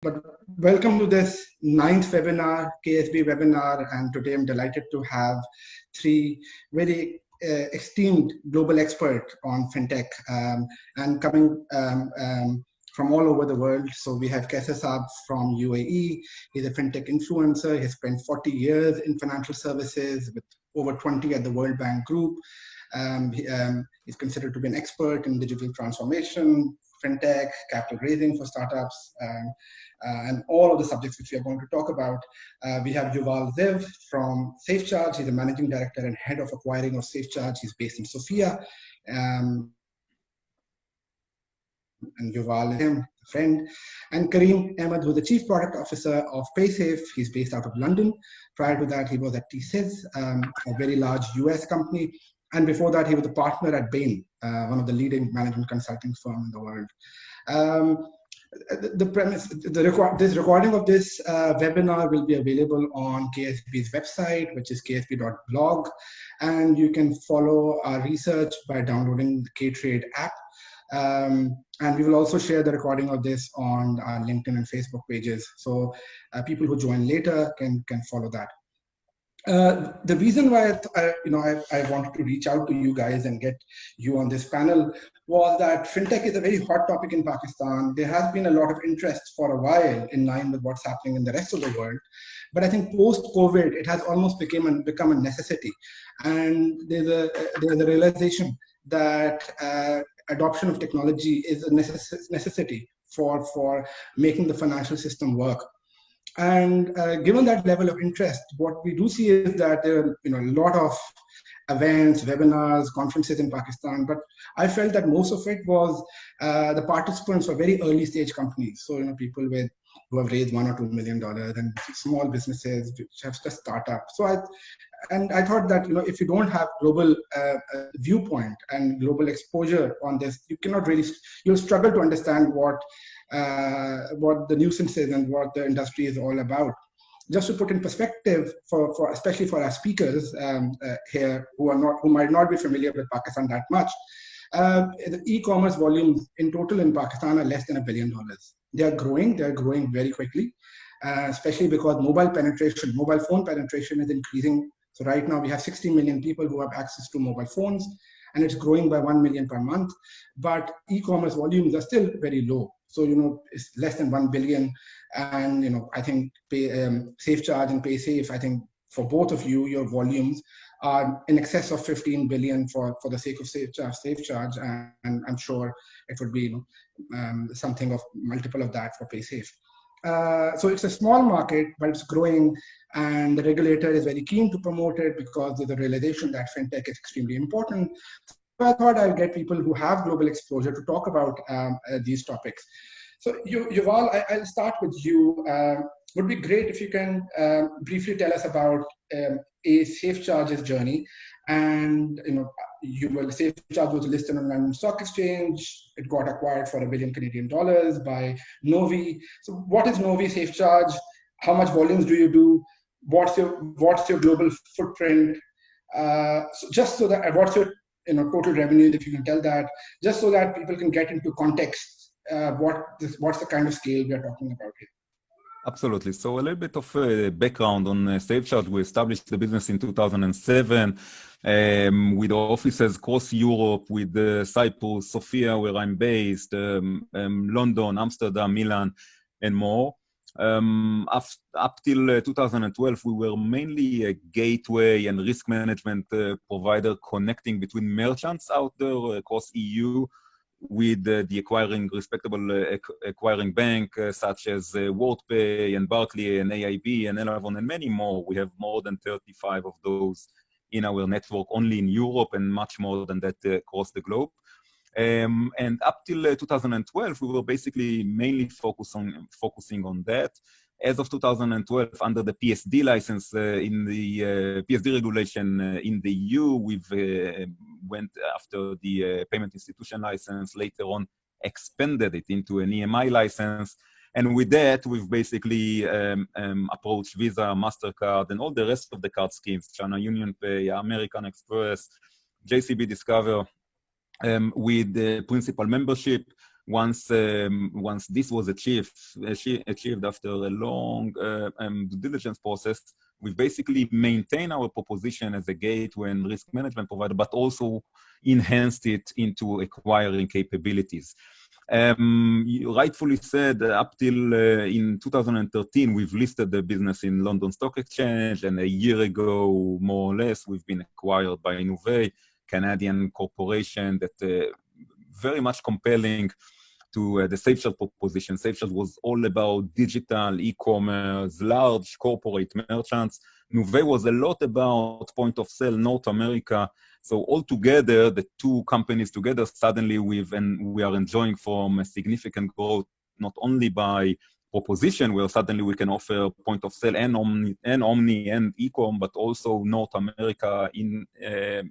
But welcome to this ninth webinar, KASB webinar, and today I'm delighted to have three very esteemed global experts on fintech and coming from all over the world. So we have Kaiser from UAE. He's a fintech influencer. He spent 40 years in financial services with over 20 at the World Bank Group. He's considered to be an expert in digital transformation, fintech, capital raising for startups, and all of the subjects which we are going to talk about. We have Yuval from SafeCharge. He's the managing director and head of acquiring of SafeCharge. He's based in Sofia. And Yuval is him, a friend. And Karim, Ahmad, who's the chief product officer of Paysafe. He's based out of London. Prior to that, he was at TSYS, a very large US company. And before that, he was a partner at Bain, one of the leading management consulting firms in the world. The premise, this recording of this webinar will be available on KASB's website, which is ksb.blog. And you can follow our research by downloading the K-Trade app. And we will also share the recording of this on our LinkedIn and Facebook pages. So people who join later can follow that. The reason why I wanted to reach out to you guys and get you on this panel was that fintech is a very hot topic in Pakistan. There has been a lot of interest for a while in line with what's happening in the rest of the world. But I think post-COVID, it has almost become a necessity. And there's a realization that adoption of technology is a necessity for making the financial system work. And given that level of interest, what we do see is that there are a lot of events, webinars, conferences in Pakistan, but I felt that most of it was the participants were very early stage companies. So people who have raised $1 or $2 million and small businesses which have just startups. So I thought that if you don't have global viewpoint and global exposure on this, you'll struggle to understand what the nuisance is and what the industry is all about. Just to put in perspective, for especially for our speakers here who might not be familiar with Pakistan that much, the e-commerce volumes in total in Pakistan are less than $1 billion. They are growing very quickly, especially because mobile phone penetration is increasing. So right now we have 60 million people who have access to mobile phones, and it's growing by 1 million per month. But e-commerce volumes are still very low. So, it's less than 1 billion. And, I think SafeCharge and Paysafe, I think for both of you, your volumes are in excess of 15 billion for the sake of SafeCharge. And I'm sure it would be something of multiple of that for Paysafe. So it's a small market, but it's growing, and the regulator is very keen to promote it because there's a realization that fintech is extremely important. So I thought I'll get people who have global exposure to talk about these topics. So Yuval, I'll start with you. Would be great if you can briefly tell us about SafeCharge's journey. And SafeCharge was listed on London Stock Exchange. It got acquired for $1 billion Canadian by Nuevi. So what is Nuevi SafeCharge? How much volumes do you do? What's your global footprint? So just so that what's your total revenue, if you can tell that, just so that people can get into context, what's the kind of scale we are talking about here. Absolutely. So a little bit of background on SafeCharge. We established the business in 2007 with offices across Europe, with Cyprus, Sofia, where I'm based, London, Amsterdam, Milan, and more. Up till 2012, we were mainly a gateway and risk management provider connecting between merchants out there across EU with the respectable acquiring bank such as WorldPay and Barclays and AIB and Elavon and many more. We have more than 35 of those in our network only in Europe and much more than that across the globe. And up till 2012, we were basically mainly focusing on that. As of 2012, under the PSD license in the PSD regulation in the EU, we've went after the payment institution license, later on expanded it into an EMI license. And with that, we've basically approached Visa, MasterCard, and all the rest of the card schemes, China UnionPay, American Express, JCB Discover, with the principal membership. once this was achieved after a long due diligence process, we basically maintain our proposition as a gateway and risk management provider, but also enhanced it into acquiring capabilities. You rightfully said up till in 2013, we've listed the business in London Stock Exchange, and a year ago, more or less, we've been acquired by Nuevi, Canadian corporation that very much compelling to the SafeCharge proposition. SafeCharge was all about digital, e-commerce, large corporate merchants. Nuevi was a lot about point of sale North America. So altogether, the two companies together, suddenly we are enjoying from a significant growth, not only by proposition, where suddenly we can offer point of sale and omni and e-com, but also North America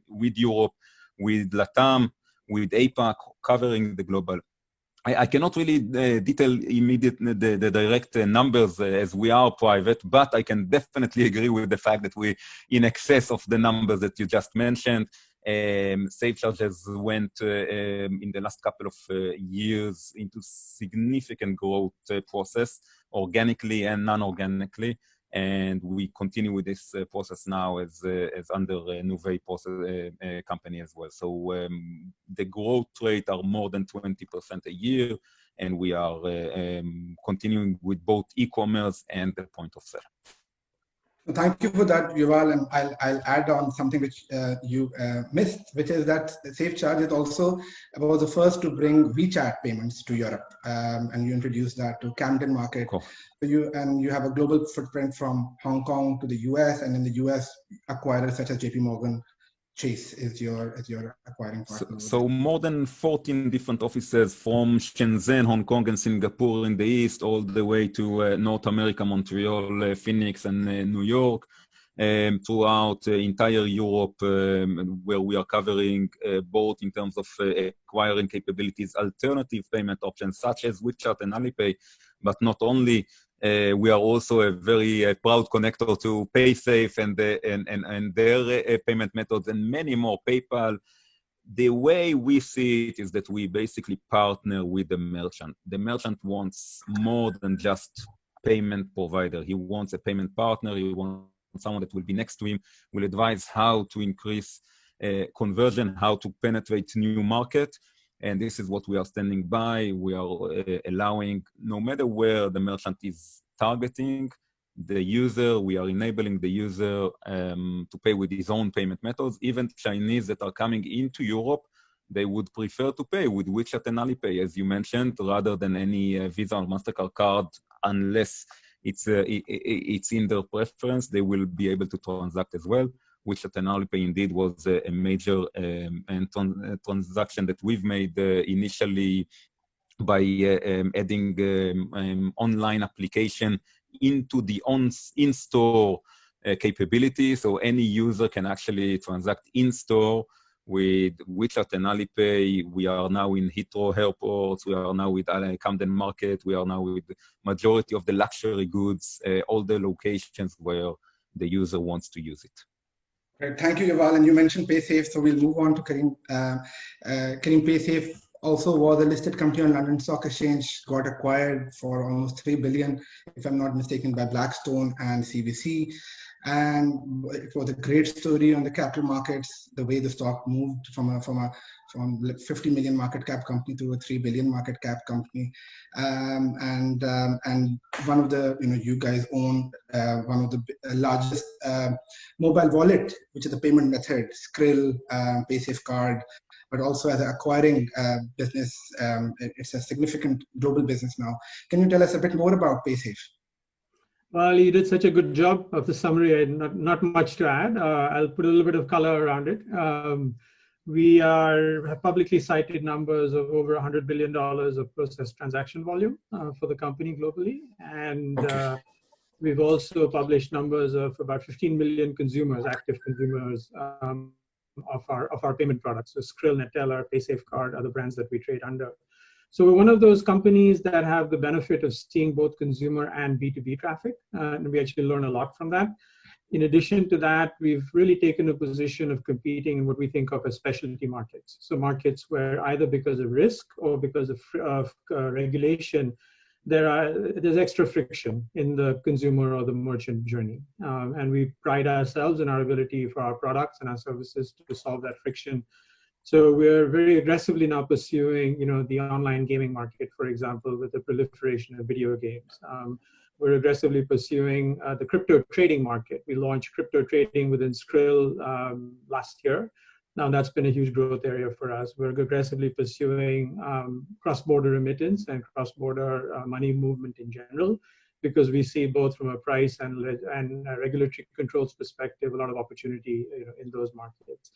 with Europe, with LATAM, with APAC, covering the global. I cannot really detail the direct numbers as we are private, but I can definitely agree with the fact that we in excess of the numbers that you just mentioned. SafeCharge has went in the last couple of years into significant growth process, organically and non-organically. And we continue with this process now as under Nuevi company as well. So the growth rate are more than 20% a year, and we are continuing with both e-commerce and the point of sale. Thank you for that, Yuval, and I'll add on something which you missed, which is that SafeCharge is also about the first to bring WeChat payments to Europe, and you introduced that to Camden market. Cool. So you have a global footprint from Hong Kong to the US, and in the US, acquirers such as JP Morgan Chase is your acquiring partner. So more than 14 different offices from Shenzhen, Hong Kong, and Singapore in the east, all the way to North America, Montreal, Phoenix, and New York, throughout entire Europe, where we are covering both in terms of acquiring capabilities, alternative payment options such as WeChat and Alipay, but not only. We are also a very proud connector to Paysafe and their payment methods and many more, PayPal. The way we see it is that we basically partner with the merchant. The merchant wants more than just payment provider. He wants a payment partner. He wants someone that will be next to him, will advise how to increase conversion, how to penetrate new market. And this is what we are standing by. We are allowing, no matter where the merchant is targeting the user, we are enabling the user to pay with his own payment methods. Even Chinese that are coming into Europe, they would prefer to pay with WeChat and Alipay, as you mentioned, rather than any Visa or MasterCard card, unless it's in their preference. They will be able to transact as well. WeChat and Alipay indeed was a major transaction that we've made initially by adding online application into the in-store capability. So any user can actually transact in-store with WeChat and Alipay. We are now in Heathrow airports. We are now with Camden Market. We are now with the majority of the luxury goods, all the locations where the user wants to use it. Great. Thank you, Yuval. And you mentioned Paysafe, so we'll move on to Karim. Karim, Paysafe also was a listed company on London Stock Exchange, got acquired for almost $3 billion, if I'm not mistaken, by Blackstone and CVC. And it was a great story on the capital markets, the way the stock moved from 50 million market cap company to a 3 billion market cap company. And one of the, you guys own one of the largest mobile wallet, which is a payment method, Skrill, Paysafe card, but also as an acquiring business. It's a significant global business now. Can you tell us a bit more about Paysafe? Well, you did such a good job of the summary. Not much to add. I'll put a little bit of color around it. We have publicly cited numbers of over $100 billion of processed transaction volume for the company globally. And we've also published numbers of about 15 million consumers, active consumers of our payment products. So Skrill, Neteller, Paysafe card, other brands that we trade under. So we're one of those companies that have the benefit of seeing both consumer and B2B traffic, and we actually learn a lot from that. In addition to that, we've really taken a position of competing in what we think of as specialty markets. So markets where either because of risk or because of regulation, there's extra friction in the consumer or the merchant journey. And we pride ourselves in our ability for our products and our services to solve that friction. So we're very aggressively now pursuing, the online gaming market, for example, with the proliferation of video games. We're aggressively pursuing the crypto trading market. We launched crypto trading within Skrill last year. Now that's been a huge growth area for us. We're aggressively pursuing cross-border remittance and cross-border money movement in general, because we see both from a price and regulatory controls perspective, a lot of opportunity in those markets.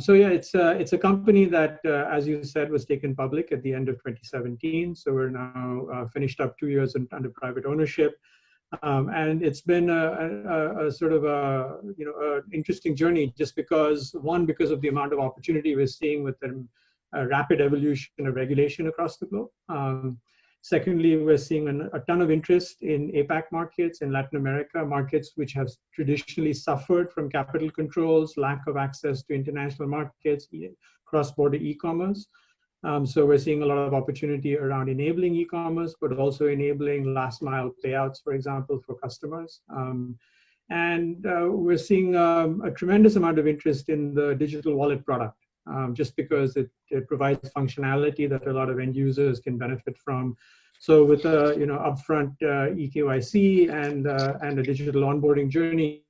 So yeah, it's a company that, as you said, was taken public at the end of 2017. So we're now finished up 2 years under private ownership. And it's been a sort of an interesting journey, just because of the amount of opportunity we're seeing with the rapid evolution of regulation across the globe. Secondly, we're seeing a ton of interest in APAC markets, in Latin America, markets which have traditionally suffered from capital controls, lack of access to international markets, cross-border e-commerce. So we're seeing a lot of opportunity around enabling e-commerce, but also enabling last mile payouts, for example, for customers. And we're seeing a tremendous amount of interest in the digital wallet product, just because it provides functionality that a lot of end users can benefit from. So with upfront eKYC and a digital onboarding journey,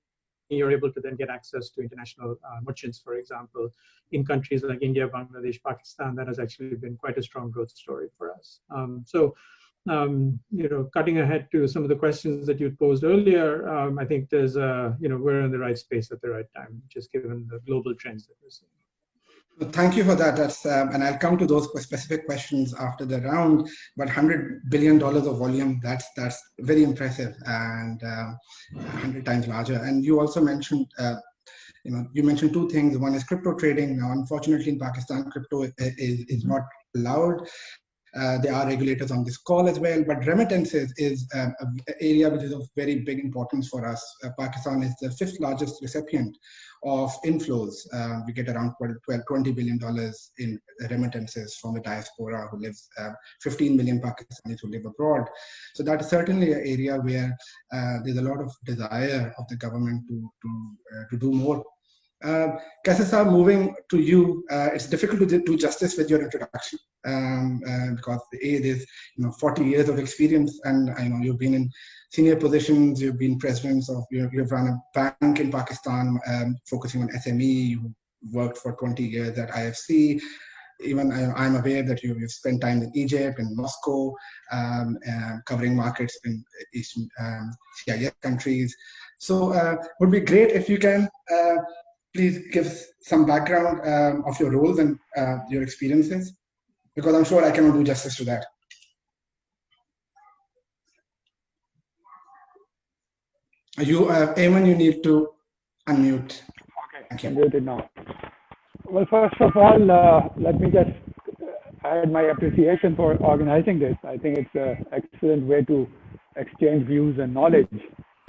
you're able to then get access to international merchants, for example, in countries like India, Bangladesh, Pakistan. That has actually been quite a strong growth story for us. Cutting ahead to some of the questions that you posed earlier, I think there's we're in the right space at the right time, just given the global trends that we're seeing. Thank you for that. That's and I'll come to those specific questions after the round. But $100 billion of volume, that's very impressive, and 100 times larger. And you also mentioned, you mentioned two things. One is crypto trading. Now, unfortunately, in Pakistan, crypto is not allowed. There are regulators on this call as well, but remittances is an area which is of very big importance for us. Pakistan is the 5th largest recipient of inflows. We get around $20 billion in remittances from the diaspora who lives, 15 million Pakistanis who live abroad. So that is certainly an area where there's a lot of desire of the government to do more. Kaiser, moving to you, it's difficult to do justice with your introduction because there's 40 years of experience, and I know you've been in senior positions. You've been presidents of, you've run a bank in Pakistan, focusing on SME. You worked for 20 years at IFC. Even I'm aware that you've spent time in Egypt and Moscow, covering markets in Eastern CIS countries. So would be great if you can please give some background of your roles and your experiences, because I'm sure I cannot do justice to that. Eamon, you need to unmute. Okay, thank you. Muted now. Well, first of all, let me just add my appreciation for organizing this. I think it's an excellent way to exchange views and knowledge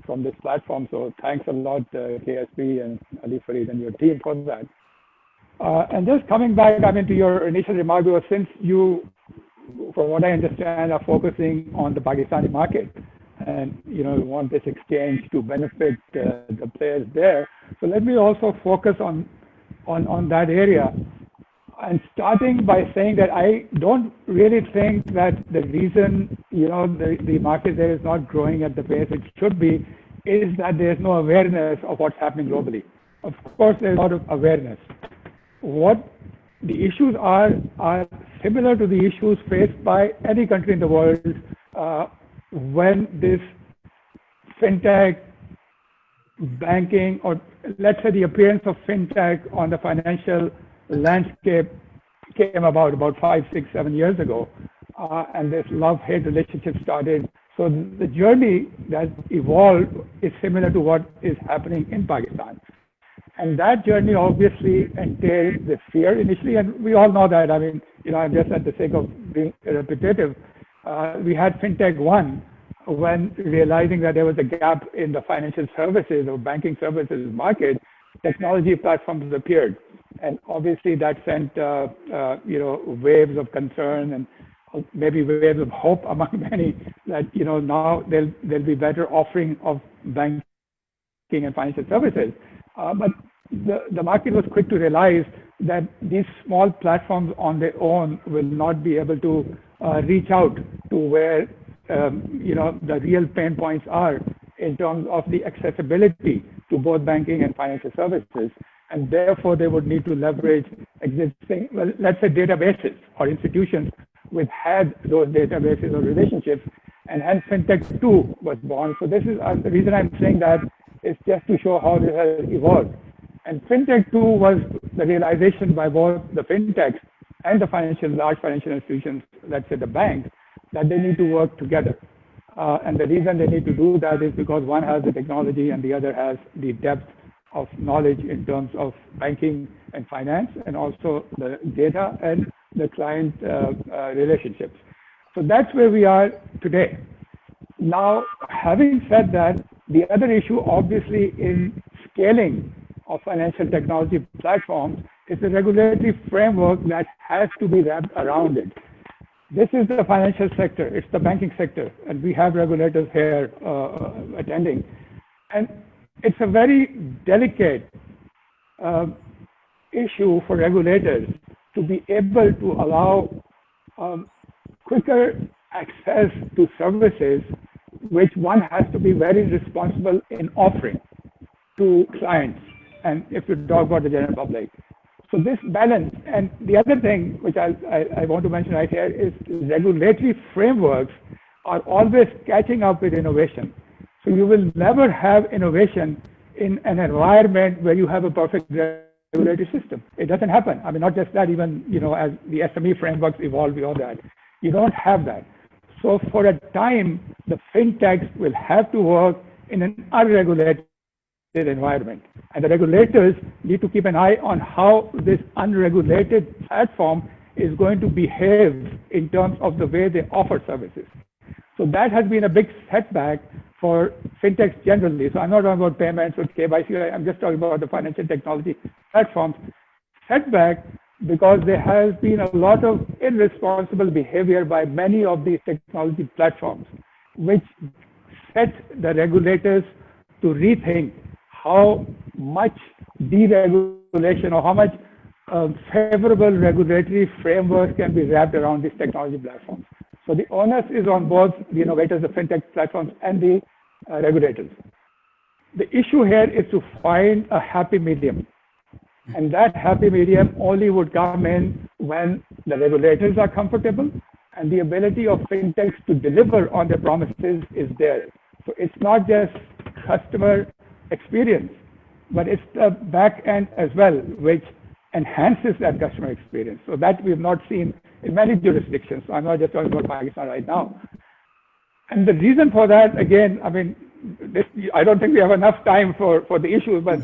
from this platform. So thanks a lot, KASB and Ali Farid and your team for that. And just coming back, to your initial remark, because since you, from what I understand, are focusing on the Pakistani market, and want this exchange to benefit the players there. So let me also focus on that area. And starting by saying that I don't really think that the reason the market there is not growing at the pace it should be is that there's no awareness of what's happening globally. Of course, there's a lot of awareness. What the issues are similar to the issues faced by any country in the world when this fintech, banking, or let's say the appearance of fintech on the financial landscape came about 5, 6, 7 years ago, and this love-hate relationship started. So the journey that evolved is similar to what is happening in Pakistan. And that journey obviously entailed the fear initially, and we all know that. I mean, I'm just at the sake of being repetitive. We had Fintech 1 when realizing that there was a gap in the financial services or banking services market, technology platforms appeared. And obviously that sent, waves of concern and maybe waves of hope among many that, now there'll be better offering of banking and financial services. But the market was quick to realize that these small platforms on their own will not be able to reach out to where, the real pain points are in terms of the accessibility to both banking and financial services. And therefore, they would need to leverage existing, well, let's say databases or institutions which had those databases or relationships. And hence Fintech 2 was born. So this is the reason I'm saying that is just to show how this has evolved. And Fintech 2 was the realization by both the fintechs and the large financial institutions, let's say the banks, that they need to work together. And the reason they need to do that is because one has the technology and the other has the depth of knowledge in terms of banking and finance, and also the data and the client relationships. So that's where we are today. Now, having said that, the other issue obviously in scaling of financial technology platforms is the regulatory framework that has to be wrapped around it. This is the financial sector, it's the banking sector, and we have regulators here attending. And it's a very delicate issue for regulators to be able to allow quicker access to services which one has to be very responsible in offering to clients, and if you talk about the general public. So this balance, and the other thing which I want to mention right here is regulatory frameworks are always catching up with innovation. So you will never have innovation in an environment where you have a perfect regulatory system. It doesn't happen. I mean, not just that, even, as the SME frameworks evolve, all that. You don't have that. So for a time, the fintechs will have to work in an unregulated environment. And the regulators need to keep an eye on how this unregulated platform is going to behave in terms of the way they offer services. So that has been a big setback for fintechs generally. So I'm not talking about payments or KYC, I'm just talking about the financial technology platforms. Setback because there has been a lot of irresponsible behavior by many of these technology platforms, which set the regulators to rethink how much deregulation or how much favorable regulatory framework can be wrapped around these technology platforms. So the onus is on both the innovators, the fintech platforms, and the regulators. The issue here is to find a happy medium. And that happy medium only would come in when the regulators are comfortable and the ability of fintechs to deliver on their promises is there. So it's not just customer experience, but it's the back end as well, which enhances that customer experience. So that we've not seen in many jurisdictions. So I'm not just talking about Pakistan right now. And the reason for that, again, I mean, I don't think we have enough time for the issue, but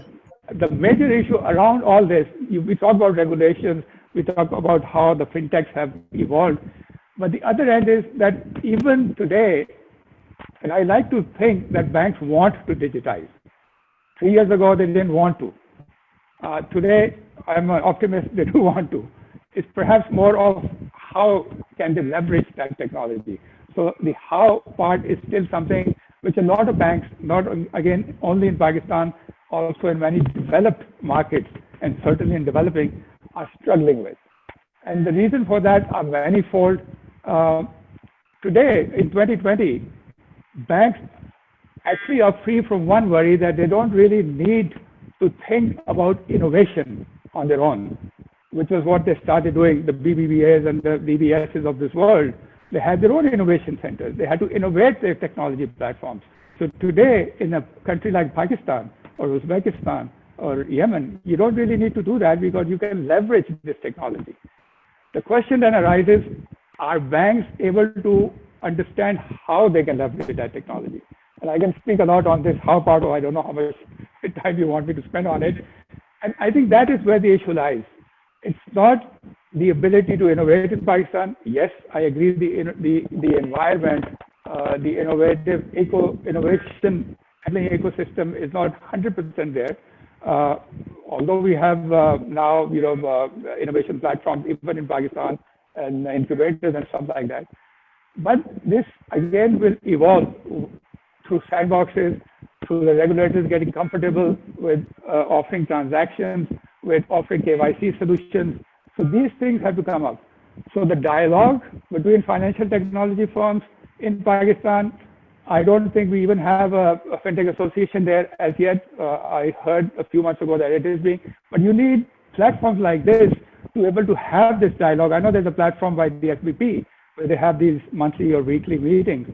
the major issue around all this, we talk about regulations, we talk about how the fintechs have evolved, but the other end is that even today, and I like to think that banks want to digitize. 3 years ago, they didn't want to. Today, I'm an optimist, they do want to. It's perhaps more of how can they leverage that technology. So the how part is still something which a lot of banks, not again only in Pakistan, also in many developed markets and certainly in developing, are struggling with. And the reason for that are manifold. Today, in 2020, banks actually are free from one worry that they don't really need to think about innovation on their own, which was what they started doing, the BBVAs and the BBSs of this world. They had their own innovation centers. They had to innovate their technology platforms. So today, in a country like Pakistan or Uzbekistan or Yemen, you don't really need to do that because you can leverage this technology. The question then arises, are banks able to understand how they can leverage that technology? And I can speak a lot on this how part, or I don't know how much time you want me to spend on it. And I think that is where the issue lies. It's not the ability to innovate in Pakistan. Yes, I agree. The environment, the innovation handling ecosystem is not 100% there. Although we have now, innovation platforms even in Pakistan and incubators and stuff like that. But this again will evolve through sandboxes, through the regulators getting comfortable with offering transactions, with offering KYC solutions. So these things have to come up. So the dialogue between financial technology firms in Pakistan, I don't think we even have a fintech association there as yet. I heard a few months ago that it is being, but you need platforms like this to be able to have this dialogue. I know there's a platform by the SBP where they have these monthly or weekly meetings,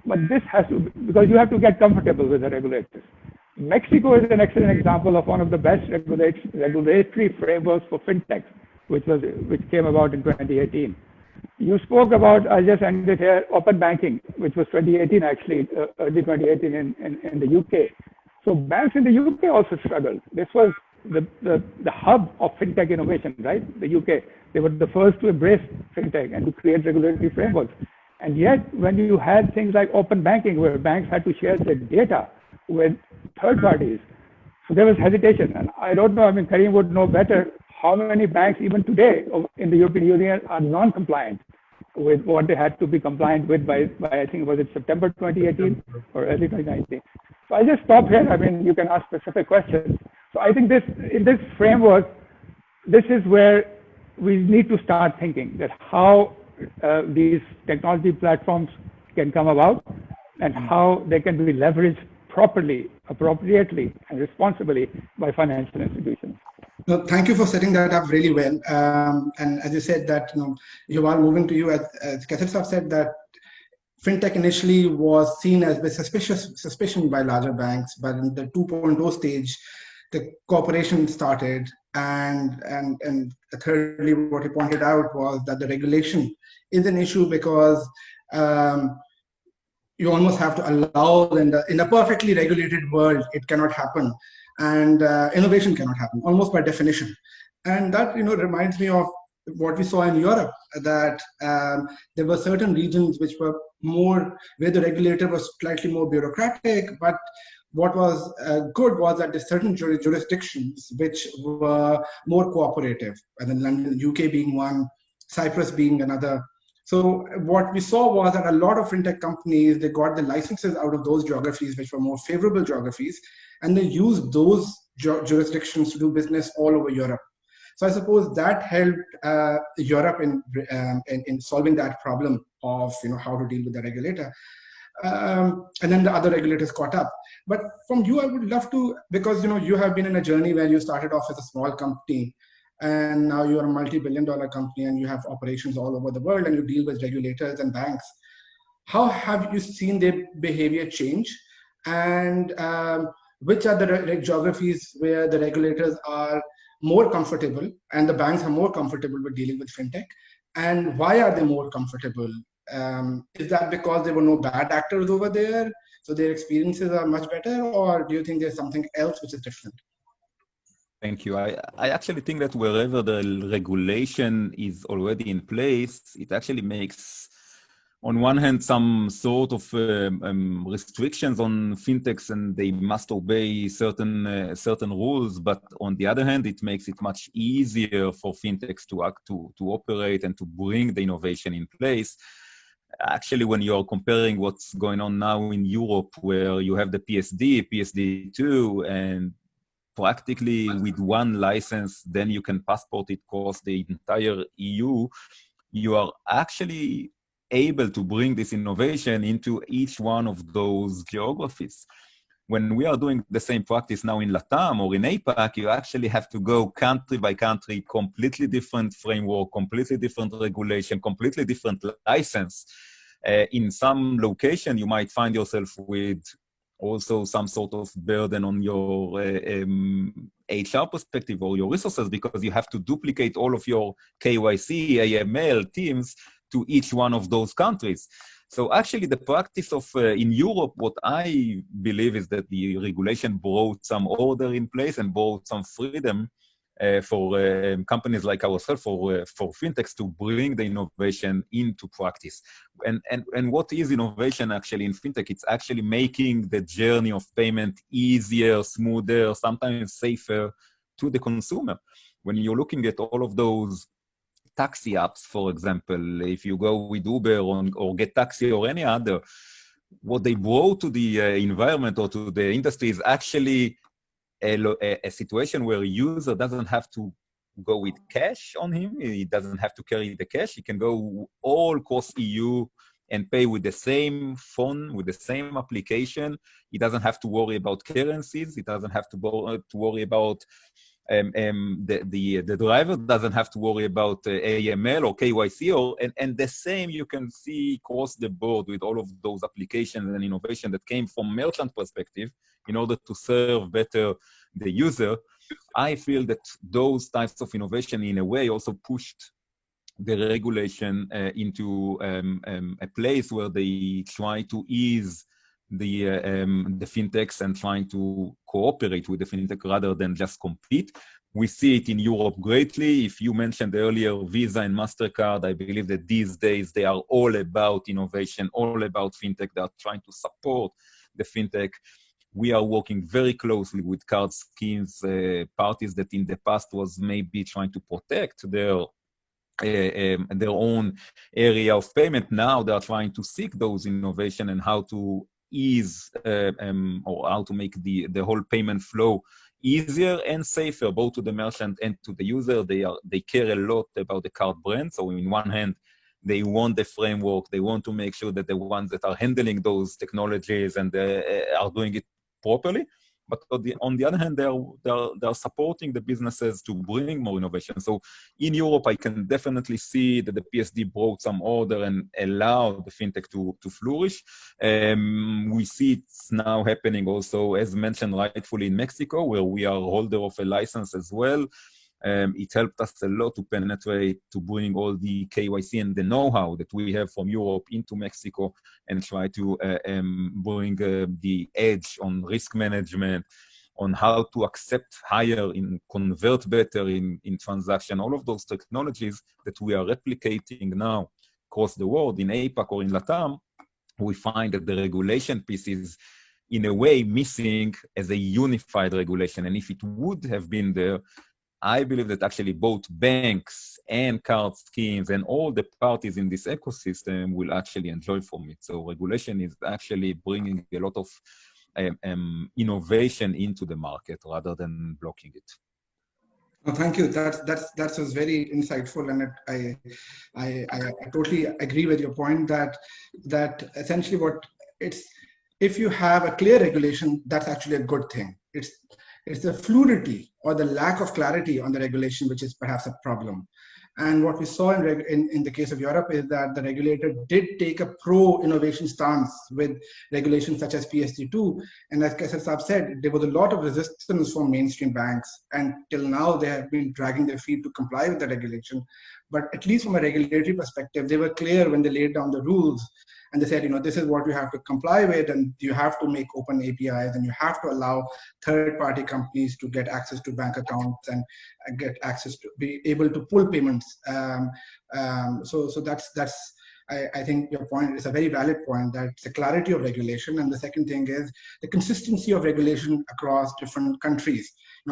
but this has to, because you have to get comfortable with the regulators. Mexico is an excellent example of one of the best regulatory frameworks for fintech, which came about in 2018. You spoke about, I just ended here, open banking, which was 2018 actually, early 2018 in the UK. So banks in the UK also struggled. This was the hub of fintech innovation, right? The UK, they were the first to embrace fintech and to create regulatory frameworks. And yet, when you had things like open banking, where banks had to share their data with third parties, so there was hesitation. And I don't know, I mean, Karim would know better how many banks even today in the European Union are non-compliant with what they had to be compliant with by I think, was it September 2018 or early 2019? So I just stop here. I mean, you can ask specific questions. So I think in this framework, this is where we need to start thinking that how these technology platforms can come about and how they can be leveraged properly, appropriately, and responsibly by financial institutions. No, thank you for setting that up really well. And as you said that, Yuval, moving to you, as Kasim said that fintech initially was seen as with suspicion by larger banks, but in the 2.0 stage, the cooperation started. And thirdly, what he pointed out was that the regulation is an issue because you almost have to allow in a perfectly regulated world, it cannot happen. And innovation cannot happen, almost by definition. And that reminds me of what we saw in Europe, that there were certain regions which were more, where the regulator was slightly more bureaucratic, but what was good was that there's certain jurisdictions which were more cooperative, and then London, UK being one, Cyprus being another. So what we saw was that a lot of fintech companies, they got the licenses out of those geographies, which were more favorable geographies, and they used those jurisdictions to do business all over Europe. So I suppose that helped Europe in solving that problem of how to deal with the regulator. And then the other regulators caught up. But from you, I would love to, because you have been in a journey where you started off as a small company, and now you're a multi-billion-dollar company, and you have operations all over the world, and you deal with regulators and banks. How have you seen their behavior change? And which are the geographies where the regulators are more comfortable and the banks are more comfortable with dealing with fintech? And why are they more comfortable? Is that because there were no bad actors over there, so their experiences are much better, or do you think there's something else which is different? Thank you. I actually think that wherever the regulation is already in place, it actually makes, on one hand, some sort of restrictions on fintechs, and they must obey certain rules. But on the other hand, it makes it much easier for fintechs to operate and to bring the innovation in place. Actually, when you're comparing what's going on now in Europe, where you have the PSD2, and practically with one license, then you can passport it across the entire EU, you are actually able to bring this innovation into each one of those geographies. When we are doing the same practice now in LATAM or in APAC, you actually have to go country by country, completely different framework, completely different regulation, completely different license. In some location, you might find yourself with also some sort of burden on your HR perspective or your resources, because you have to duplicate all of your KYC, AML teams to each one of those countries. So actually the practice of, in Europe, what I believe is that the regulation brought some order in place and brought some freedom for companies like ourselves, for fintechs to bring the innovation into practice. And what is innovation actually in fintech? It's actually making the journey of payment easier, smoother, sometimes safer to the consumer. When you're looking at all of those taxi apps, for example, if you go with Uber or Get Taxi or any other, what they brought to the environment or to the industry is actually a situation where a user doesn't have to go with cash on him. He doesn't have to carry the cash. He can go all across EU and pay with the same phone, with the same application. He doesn't have to worry about currencies. He doesn't have to worry about the driver doesn't have to worry about AML or KYC, and the same you can see across the board with all of those applications and innovation that came from merchant perspective in order to serve better the user. I feel that those types of innovation in a way also pushed the regulation into a place where they try to ease the fintechs and trying to cooperate with the fintech rather than just compete. We see it in Europe greatly. If you mentioned earlier Visa and MasterCard, I believe that these days they are all about innovation, all about fintech. They are trying to support the fintech. We are working very closely with card schemes, parties that in the past was maybe trying to protect their own area of payment. Now they are trying to seek those innovation and how to ease or how to make the whole payment flow easier and safer, both to the merchant and to the user. They care a lot about the card brand. So in one hand, they want the framework. They want to make sure that the ones that are handling those technologies and are doing it properly. But on the other hand, they are supporting the businesses to bring more innovation. So in Europe, I can definitely see that the PSD brought some order and allowed the fintech to flourish. We see it's now happening also, as mentioned rightfully, in Mexico, where we are holder of a license as well. It helped us a lot to penetrate, to bring all the KYC and the know-how that we have from Europe into Mexico and try to bring the edge on risk management, on how to accept higher, convert better in transaction, all of those technologies that we are replicating now across the world in APAC or in LATAM. We find that the regulation piece is in a way missing as a unified regulation. And if it would have been there, I believe that actually both banks and card schemes and all the parties in this ecosystem will actually enjoy from it. So regulation is actually bringing a lot of innovation into the market rather than blocking it. Oh, thank you. That was very insightful, and I totally agree with your point that essentially if you have a clear regulation, that's actually a good thing. It's the fluidity or the lack of clarity on the regulation which is perhaps a problem. And what we saw in the case of Europe is that the regulator did take a pro-innovation stance with regulations such as PSD2. And as Kaiser said, there was a lot of resistance from mainstream banks. And till now, they have been dragging their feet to comply with the regulation. But at least from a regulatory perspective, they were clear when they laid down the rules. And they said, this is what you have to comply with, and you have to make open APIs, and you have to allow third-party companies to get access to bank accounts and get access to be able to pull payments. So that's I think your point is a very valid point, that the clarity of regulation. And the second thing is the consistency of regulation across different countries.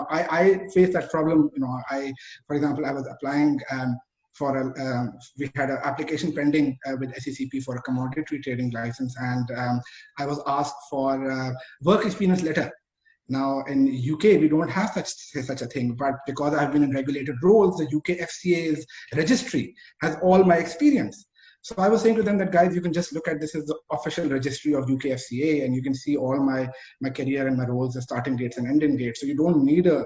I face that problem. For example, I was applying we had an application pending with SECP for a commodity trading license, and I was asked for a work experience letter. Now in UK, we don't have such a thing, but because I've been in regulated roles, the UK FCA's registry has all my experience. So I was saying to them that, guys, you can just look at this as the official registry of UK FCA, and you can see all my career and my roles, the starting dates and ending dates. So you don't need a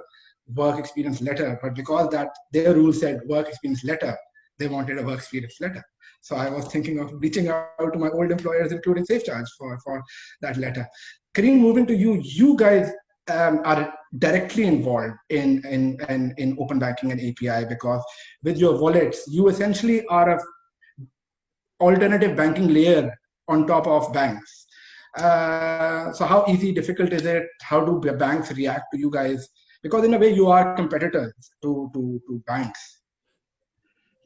work experience letter, but because their rule said work experience letter, they wanted a work experience letter. So I was thinking of reaching out to my old employers, including SafeCharge, for that letter. Karim, moving to you, you guys are directly involved in open banking and API, because with your wallets, you essentially are a alternative banking layer on top of banks. So how easy, difficult is it? How do banks react to you guys? Because in a way, you are competitors to banks.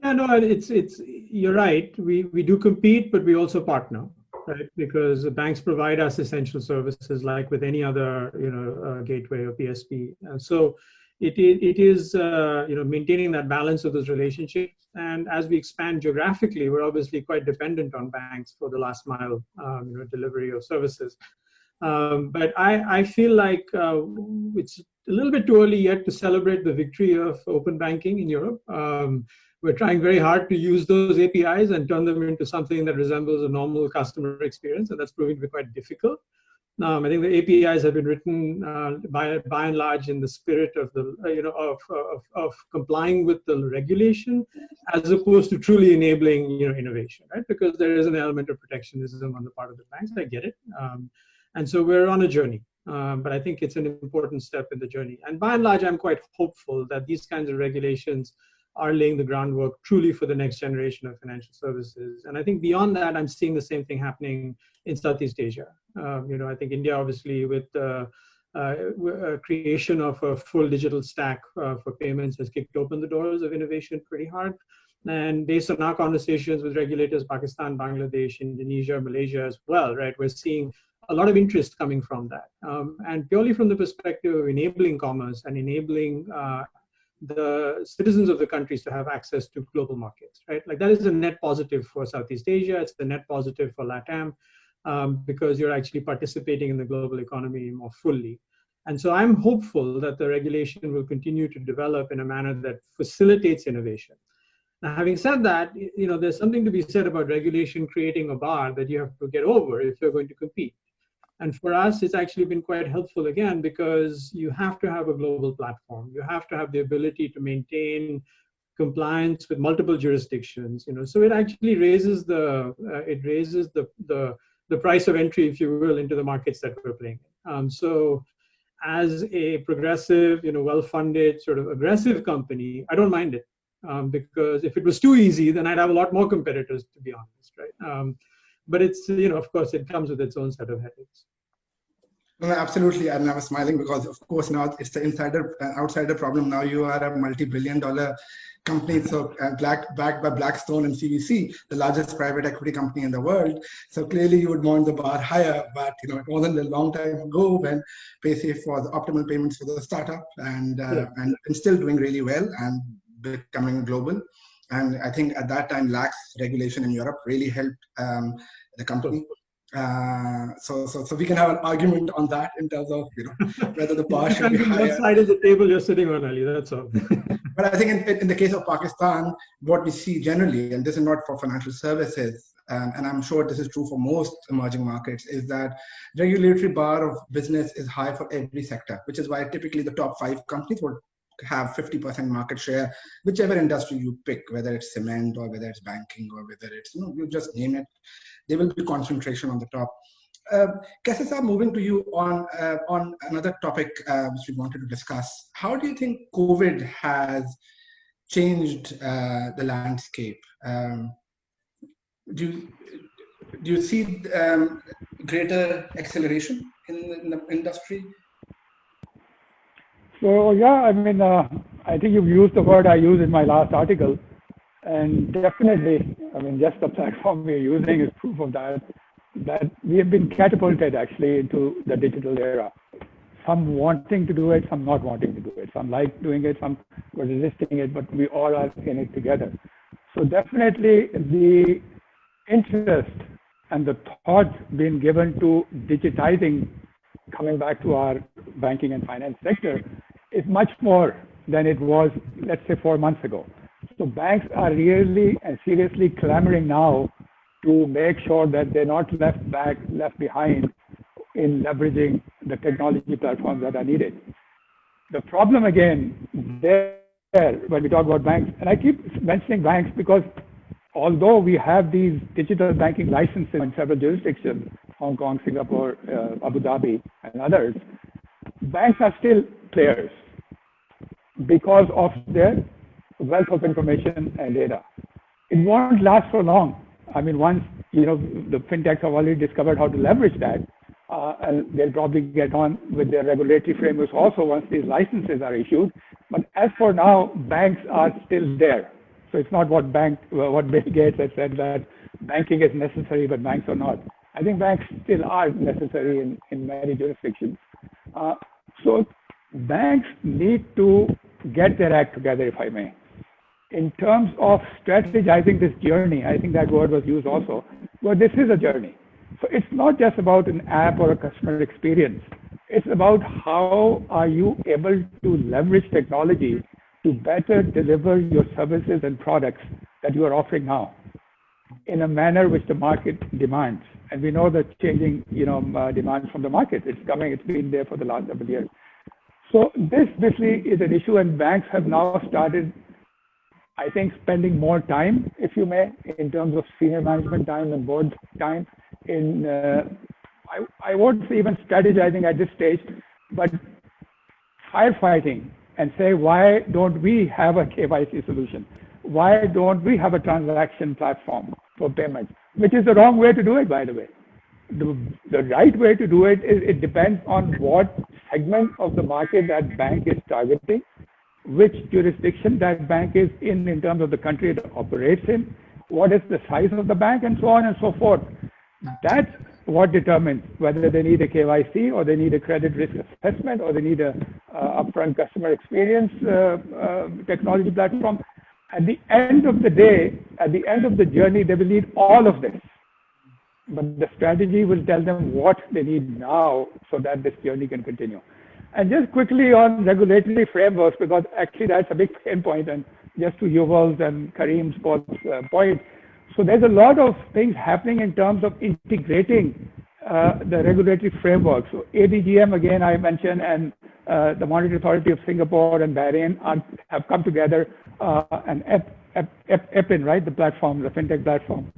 Yeah, no, it's you're right. We do compete, but we also partner, right? Because the banks provide us essential services like with any other, gateway or PSP. And so it is maintaining that balance of those relationships. And as we expand geographically, we're obviously quite dependent on banks for the last mile delivery of services. But I feel like it's a little bit too early yet to celebrate the victory of open banking in Europe. We're trying very hard to use those APIs and turn them into something that resembles a normal customer experience, and that's proving to be quite difficult. I think the APIs have been written by and large in the spirit of the of complying with the regulation, as opposed to truly enabling innovation, right? Because there is an element of protectionism on the part of the banks. I get it, and so we're on a journey. But I think it's an important step in the journey. And by and large, I'm quite hopeful that these kinds of regulations are laying the groundwork truly for the next generation of financial services. And I think beyond that, I'm seeing the same thing happening in Southeast Asia. I think India, obviously, with the creation of a full digital stack for payments, has kicked open the doors of innovation pretty hard. And based on our conversations with regulators, Pakistan, Bangladesh, Indonesia, Malaysia as well, right, we're seeing a lot of interest coming from that. And purely from the perspective of enabling commerce and enabling the citizens of the countries to have access to global markets, right? Like that is a net positive for Southeast Asia. It's the net positive for LATAM because you're actually participating in the global economy more fully. And so I'm hopeful that the regulation will continue to develop in a manner that facilitates innovation. Now, having said that, there's something to be said about regulation creating a bar that you have to get over if you're going to compete. And for us, it's actually been quite helpful again, because you have to have a global platform. You have to have the ability to maintain compliance with multiple jurisdictions. So it actually raises the price of entry, if you will, into the markets that we're playing in. So as a progressive, well-funded, sort of aggressive company, I don't mind it. Because if it was too easy, then I'd have a lot more competitors, to be honest, right? But it's, of course, it comes with its own set of headaches. No, absolutely. And I was smiling because, of course, now it's the insider and outsider problem. Now you are a multi-billion-dollar company, so backed by Blackstone and CVC, the largest private equity company in the world. So clearly you would want the bar higher, but it wasn't a long time ago when Paysafe was optimal payments for the startup and still doing really well and becoming global. And I think at that time, lax regulation in Europe really helped the company. So we can have an argument on that in terms of whether the bar should be higher. What side of the table you're sitting on, Ali? That's all. But I think in the case of Pakistan, what we see generally, and this is not for financial services, and I'm sure this is true for most emerging markets, is that regulatory bar of business is high for every sector, which is why typically the top 5 companies would have 50% market share, whichever industry you pick, whether it's cement or whether it's banking or whether it's, you just name it, there will be concentration on the top. Kaisar, moving to you on another topic which we wanted to discuss. How do you think COVID has changed the landscape? Do you see greater acceleration in the industry? So yeah, I think you've used the word I used in my last article, and definitely, just the platform we're using is proof of that we have been catapulted actually into the digital era. Some wanting to do it, some not wanting to do it. Some like doing it, some were resisting it, but we all are in it together. So definitely the interest and the thought being given to digitizing, coming back to our banking and finance sector, is much more than it was, let's say, 4 months ago. So banks are really and seriously clamoring now to make sure that they're not left behind in leveraging the technology platforms that are needed. The problem again there, when we talk about banks, and I keep mentioning banks because although we have these digital banking licenses in several jurisdictions, Hong Kong, Singapore, Abu Dhabi, and others, banks are still players because of their wealth of information and data. It won't last for long. I mean, once, the fintechs have already discovered how to leverage that, and they'll probably get on with their regulatory frameworks also once these licenses are issued. But as for now, banks are still there. So it's not what Bill Gates has said, that banking is necessary, but banks are not. I think banks still are necessary in many jurisdictions. So banks need to get their act together, if I may. In terms of strategizing this journey, I think that word was used also, but this is a journey. So it's not just about an app or a customer experience. It's about how are you able to leverage technology to better deliver your services and products that you are offering now in a manner which the market demands. And we know the changing, demands from the market. It's coming, it's been there for the last several years. So this basically is an issue, and banks have now started, I think, spending more time, if you may, in terms of senior management time and board time in, I won't say even strategizing at this stage, but firefighting and say, why don't we have a KYC solution? Why don't we have a transaction platform for payments? Which is the wrong way to do it, by the way. The right way to do it is, it depends on what segment of the market that bank is targeting, which jurisdiction that bank is in terms of the country it operates in, what is the size of the bank, and so on and so forth. That's what determines whether they need a KYC or they need a credit risk assessment or they need a upfront customer experience technology platform. At the end of the day, at the end of the journey, they will need all of this. But the strategy will tell them what they need now so that this journey can continue. And just quickly on regulatory frameworks, because actually that's a big pain point, and just to Yuval's and Karim's point. So there's a lot of things happening in terms of integrating the regulatory framework. So ADGM, again, I mentioned, and the Monetary Authority of Singapore and Bahrain have come together, and EPIN, right, the platform, the fintech platform,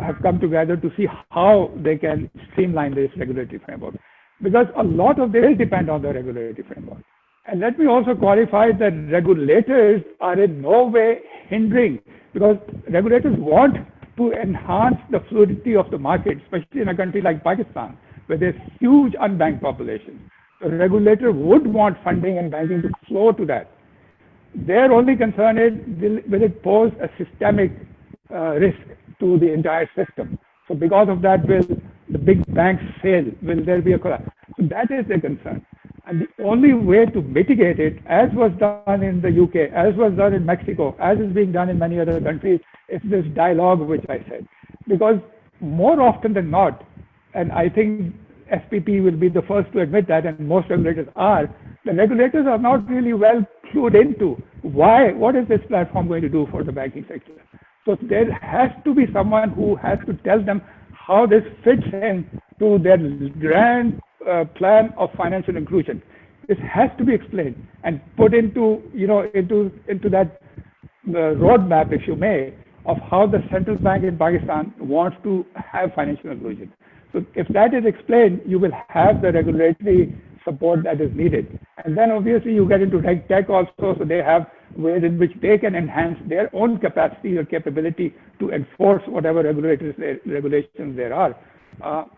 have come together to see how they can streamline this regulatory framework. Because a lot of this depend on the regulatory framework. And let me also qualify that regulators are in no way hindering, because regulators want to enhance the fluidity of the market, especially in a country like Pakistan, where there's huge unbanked population. The regulator would want funding and banking to flow to that. Their only concern is, will it pose a systemic risk to the entire system? So because of that, will the big banks fail? Will there be a collapse? So that is their concern. And the only way to mitigate it, as was done in the UK, as was done in Mexico, as is being done in many other countries, is this dialogue which I said. Because more often than not, and I think SPP will be the first to admit that, and most regulators are, the regulators are not really well clued into what is this platform going to do for the banking sector. So there has to be someone who has to tell them how this fits in to their grand plan of financial inclusion. This has to be explained and put into that roadmap, if you may, of how the central bank in Pakistan wants to have financial inclusion. So if that is explained, you will have the regulatory support that is needed. And then obviously you get into reg tech also, so they have ways in which they can enhance their own capacity or capability to enforce whatever regulations there are.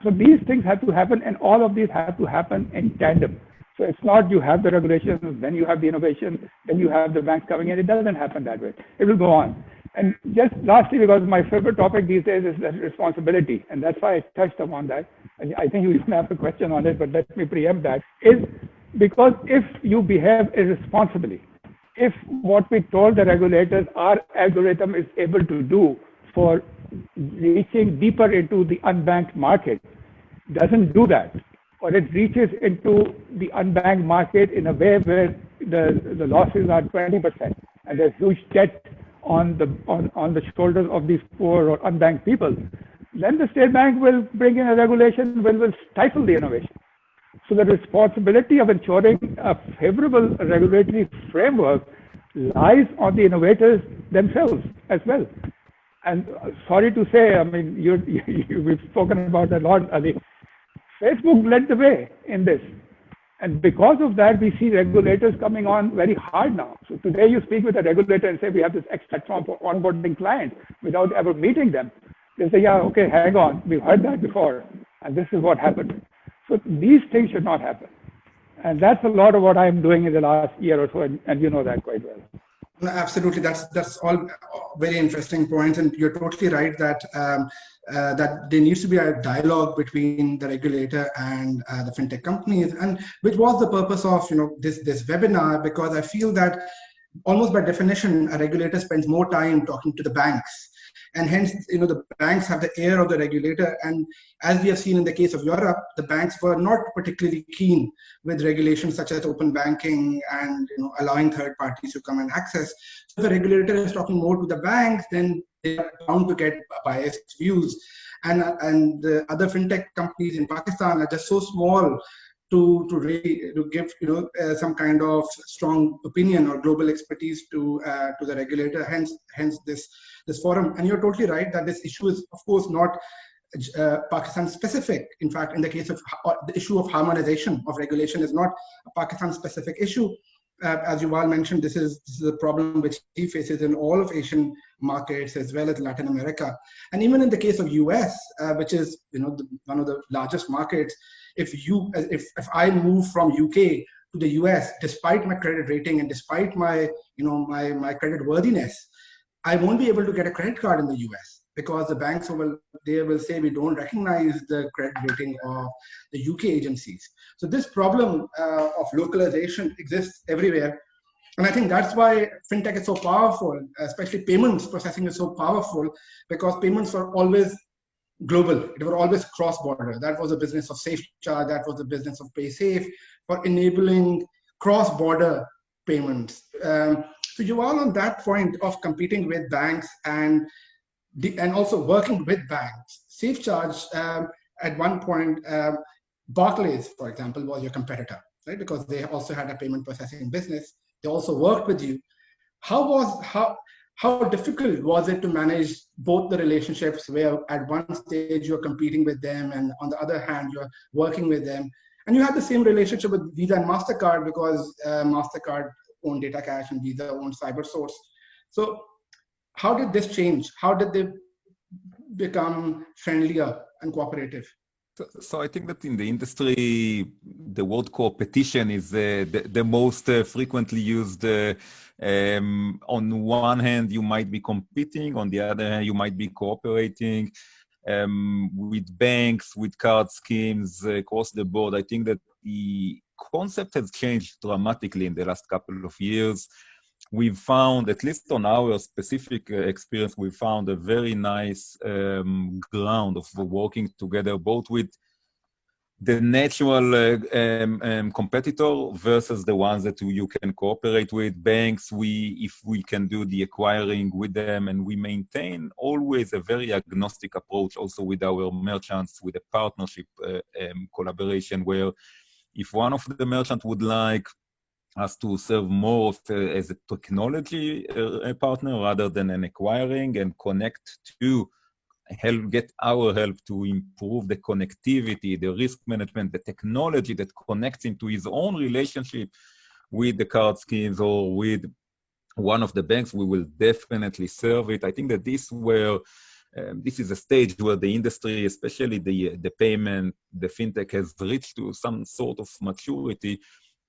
So these things have to happen, and all of these have to happen in tandem. So it's not you have the regulations, then you have the innovation, then you have the banks coming in. It doesn't happen that way. It will go on. And just lastly, because my favorite topic these days is responsibility, and that's why I touched upon that. And I think you even have a question on it, but let me preempt that, is because if you behave irresponsibly, if what we told the regulators our algorithm is able to do for reaching deeper into the unbanked market doesn't do that, or it reaches into the unbanked market in a way where the losses are 20% and there's huge debt on the shoulders of these poor or unbanked people, then the state bank will bring in a regulation will stifle the innovation. So the responsibility of ensuring a favorable regulatory framework lies on the innovators themselves as well. And sorry to say, I mean, we've spoken about that a lot, Ali. Facebook led the way in this. And because of that, we see regulators coming on very hard now. So today you speak with a regulator and say, we have this X platform for onboarding clients without ever meeting them. They say, yeah, okay, hang on. We've heard that before. And this is what happened. So these things should not happen. And that's a lot of what I'm doing in the last year or so. And you know that quite well. No, absolutely, that's all very interesting points, and you're totally right that that there needs to be a dialogue between the regulator and the fintech companies, and which was the purpose of this webinar, because I feel that almost by definition a regulator spends more time talking to the banks, and hence the banks have the ear of the regulator. And as we have seen in the case of Europe, the banks were not particularly keen with regulations such as open banking and allowing third parties to come and access. So the regulator is talking more to the banks, then they are bound to get biased views. And the other fintech companies in Pakistan are just so small to really give some kind of strong opinion or global expertise to the regulator. Hence this forum. And you're totally right that this issue is, of course, not Pakistan specific. In fact, in the case of the issue of harmonization of regulation is not a Pakistan specific issue. As Yuval mentioned, this is a problem which he faces in all of Asian markets as well as Latin America. And even in the case of US, which is one of the largest markets, if I move from UK to the US, despite my credit rating and despite my my credit worthiness, I won't be able to get a credit card in the US, because the banks will say we don't recognize the credit rating of the UK agencies. So this problem of localization exists everywhere. And I think that's why fintech is so powerful, especially payments processing is so powerful, because payments were always global. They were always cross-border. That was the business of SafeCharge. That was the business of Paysafe for enabling cross-border payments. So Yuval, on that point of competing with banks and also working with banks, SafeCharge at one point, Barclays, for example, was your competitor, right? Because they also had a payment processing business. They also worked with you. How difficult was it to manage both the relationships where at one stage you're competing with them and on the other hand you're working with them? And you have the same relationship with Visa and MasterCard, because MasterCard owned DataCash and Visa owned CyberSource. So how did this change? How did they become friendlier and cooperative? So I think that in the industry, the word competition is the most frequently used. On one hand, you might be competing. On the other hand, you might be cooperating with banks, with card schemes across the board. I think that the concept has changed dramatically in the last couple of years. We've found, at least on our specific experience, we found a very nice ground of working together, both with the natural competitor versus the ones that you can cooperate with. Banks, if we can do the acquiring with them, and we maintain always a very agnostic approach also with our merchants, with a partnership collaboration, where if one of the merchants would like us to serve more as a technology partner rather than an acquiring, and connect to get our help to improve the connectivity, the risk management, the technology that connects into his own relationship with the card schemes or with one of the banks, we will definitely serve it. I think that this is a stage where the industry, especially the payment, the fintech, has reached to some sort of maturity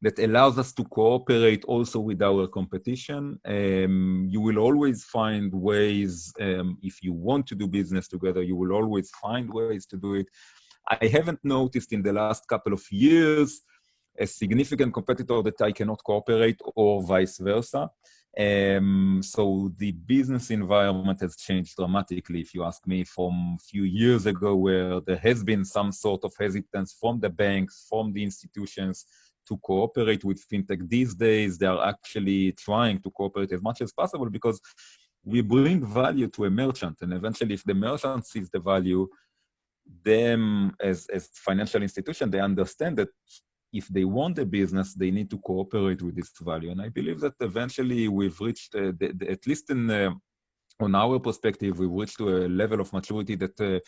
that allows us to cooperate also with our competition. You will always find ways, if you want to do business together, you will always find ways to do it. I haven't noticed in the last couple of years a significant competitor that I cannot cooperate, or vice versa. So the business environment has changed dramatically, if you ask me, from a few years ago, where there has been some sort of hesitance from the banks, from the institutions, to cooperate with fintech. These days, they are actually trying to cooperate as much as possible, because we bring value to a merchant. And eventually, if the merchant sees the value, them as financial institution, they understand that if they want a business, they need to cooperate with this value. And I believe that eventually we've reached, at least in on our perspective, we've reached to a level of maturity that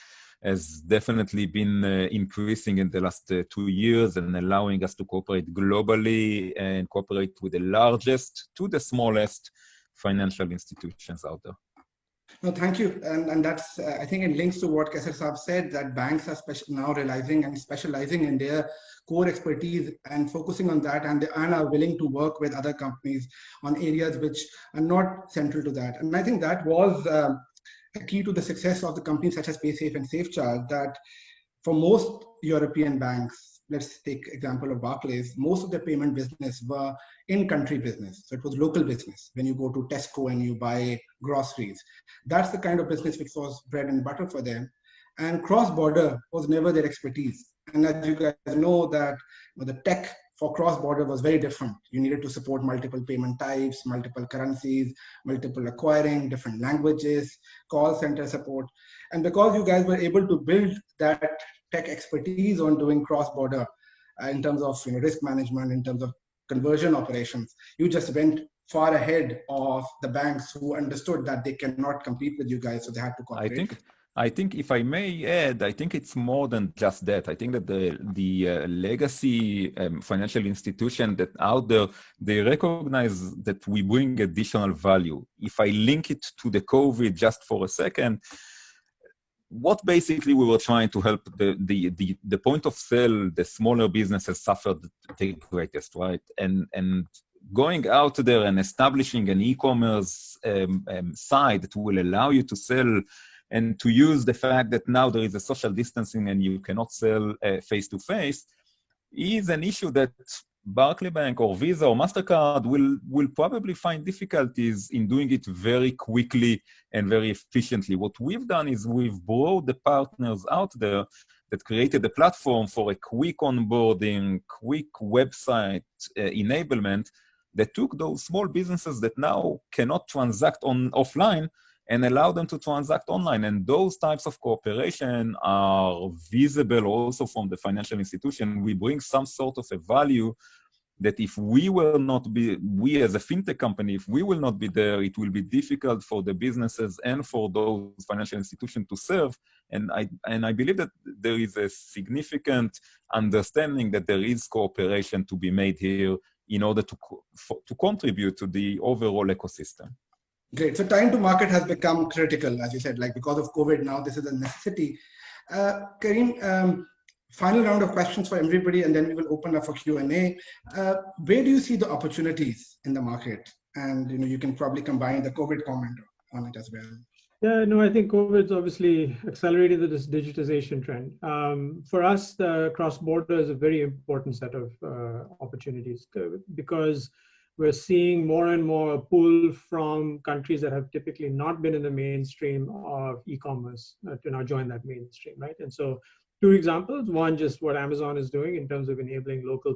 has definitely been increasing in the last 2 years and allowing us to cooperate globally and cooperate with the largest to the smallest financial institutions out there. No, thank you. And that's, I think it links to what Kaiser Saab said, that banks are now realizing and specializing in their core expertise and focusing on that, and are willing to work with other companies on areas which are not central to that. And I think that was a key to the success of the companies such as Paysafe and SafeCharge, that for most European banks, let's take example of Barclays, most of their payment business were in-country business. So it was local business. When you go to Tesco and you buy groceries, that's the kind of business which was bread and butter for them. And cross-border was never their expertise. And as you guys know, that the tech for cross-border was very different. You needed to support multiple payment types, multiple currencies, multiple acquiring, different languages, call center support. And because you guys were able to build that tech expertise on doing cross-border in terms of risk management, in terms of conversion operations, you just went far ahead of the banks who understood that they cannot compete with you guys, so they had to cooperate. I think if I may add, I think it's more than just that. I think that the legacy financial institution that out there, they recognize that we bring additional value. If I link it to the COVID just for a second, what basically we were trying to help the point of sale, the smaller businesses suffered the greatest, right? And going out there and establishing an e-commerce site that will allow you to sell and to use the fact that now there is a social distancing and you cannot sell face-to-face is an issue that Barclays Bank or Visa or MasterCard will probably find difficulties in doing it very quickly and very efficiently. What we've done is we've brought the partners out there that created a platform for a quick onboarding, quick website enablement that took those small businesses that now cannot transact offline and allow them to transact online. And those types of cooperation are visible also from the financial institution. We bring some sort of a value that if we will not be, we as a fintech company, if we will not be there, it will be difficult for the businesses and for those financial institutions to serve. And I believe that there is a significant understanding that there is cooperation to be made here in order to contribute to the overall ecosystem. Great. So time to market has become critical, as you said, like because of COVID now, this is a necessity. Karim, final round of questions for everybody, and then we will open up for Q&A. Where do you see the opportunities in the market? And you can probably combine the COVID comment on it as well. Yeah, no, I think COVID's obviously accelerated this digitization trend. For us, the cross-border is a very important set of opportunities because we're seeing more and more pull from countries that have typically not been in the mainstream of e-commerce to now join that mainstream, right? And so 2 examples, one, just what Amazon is doing in terms of enabling local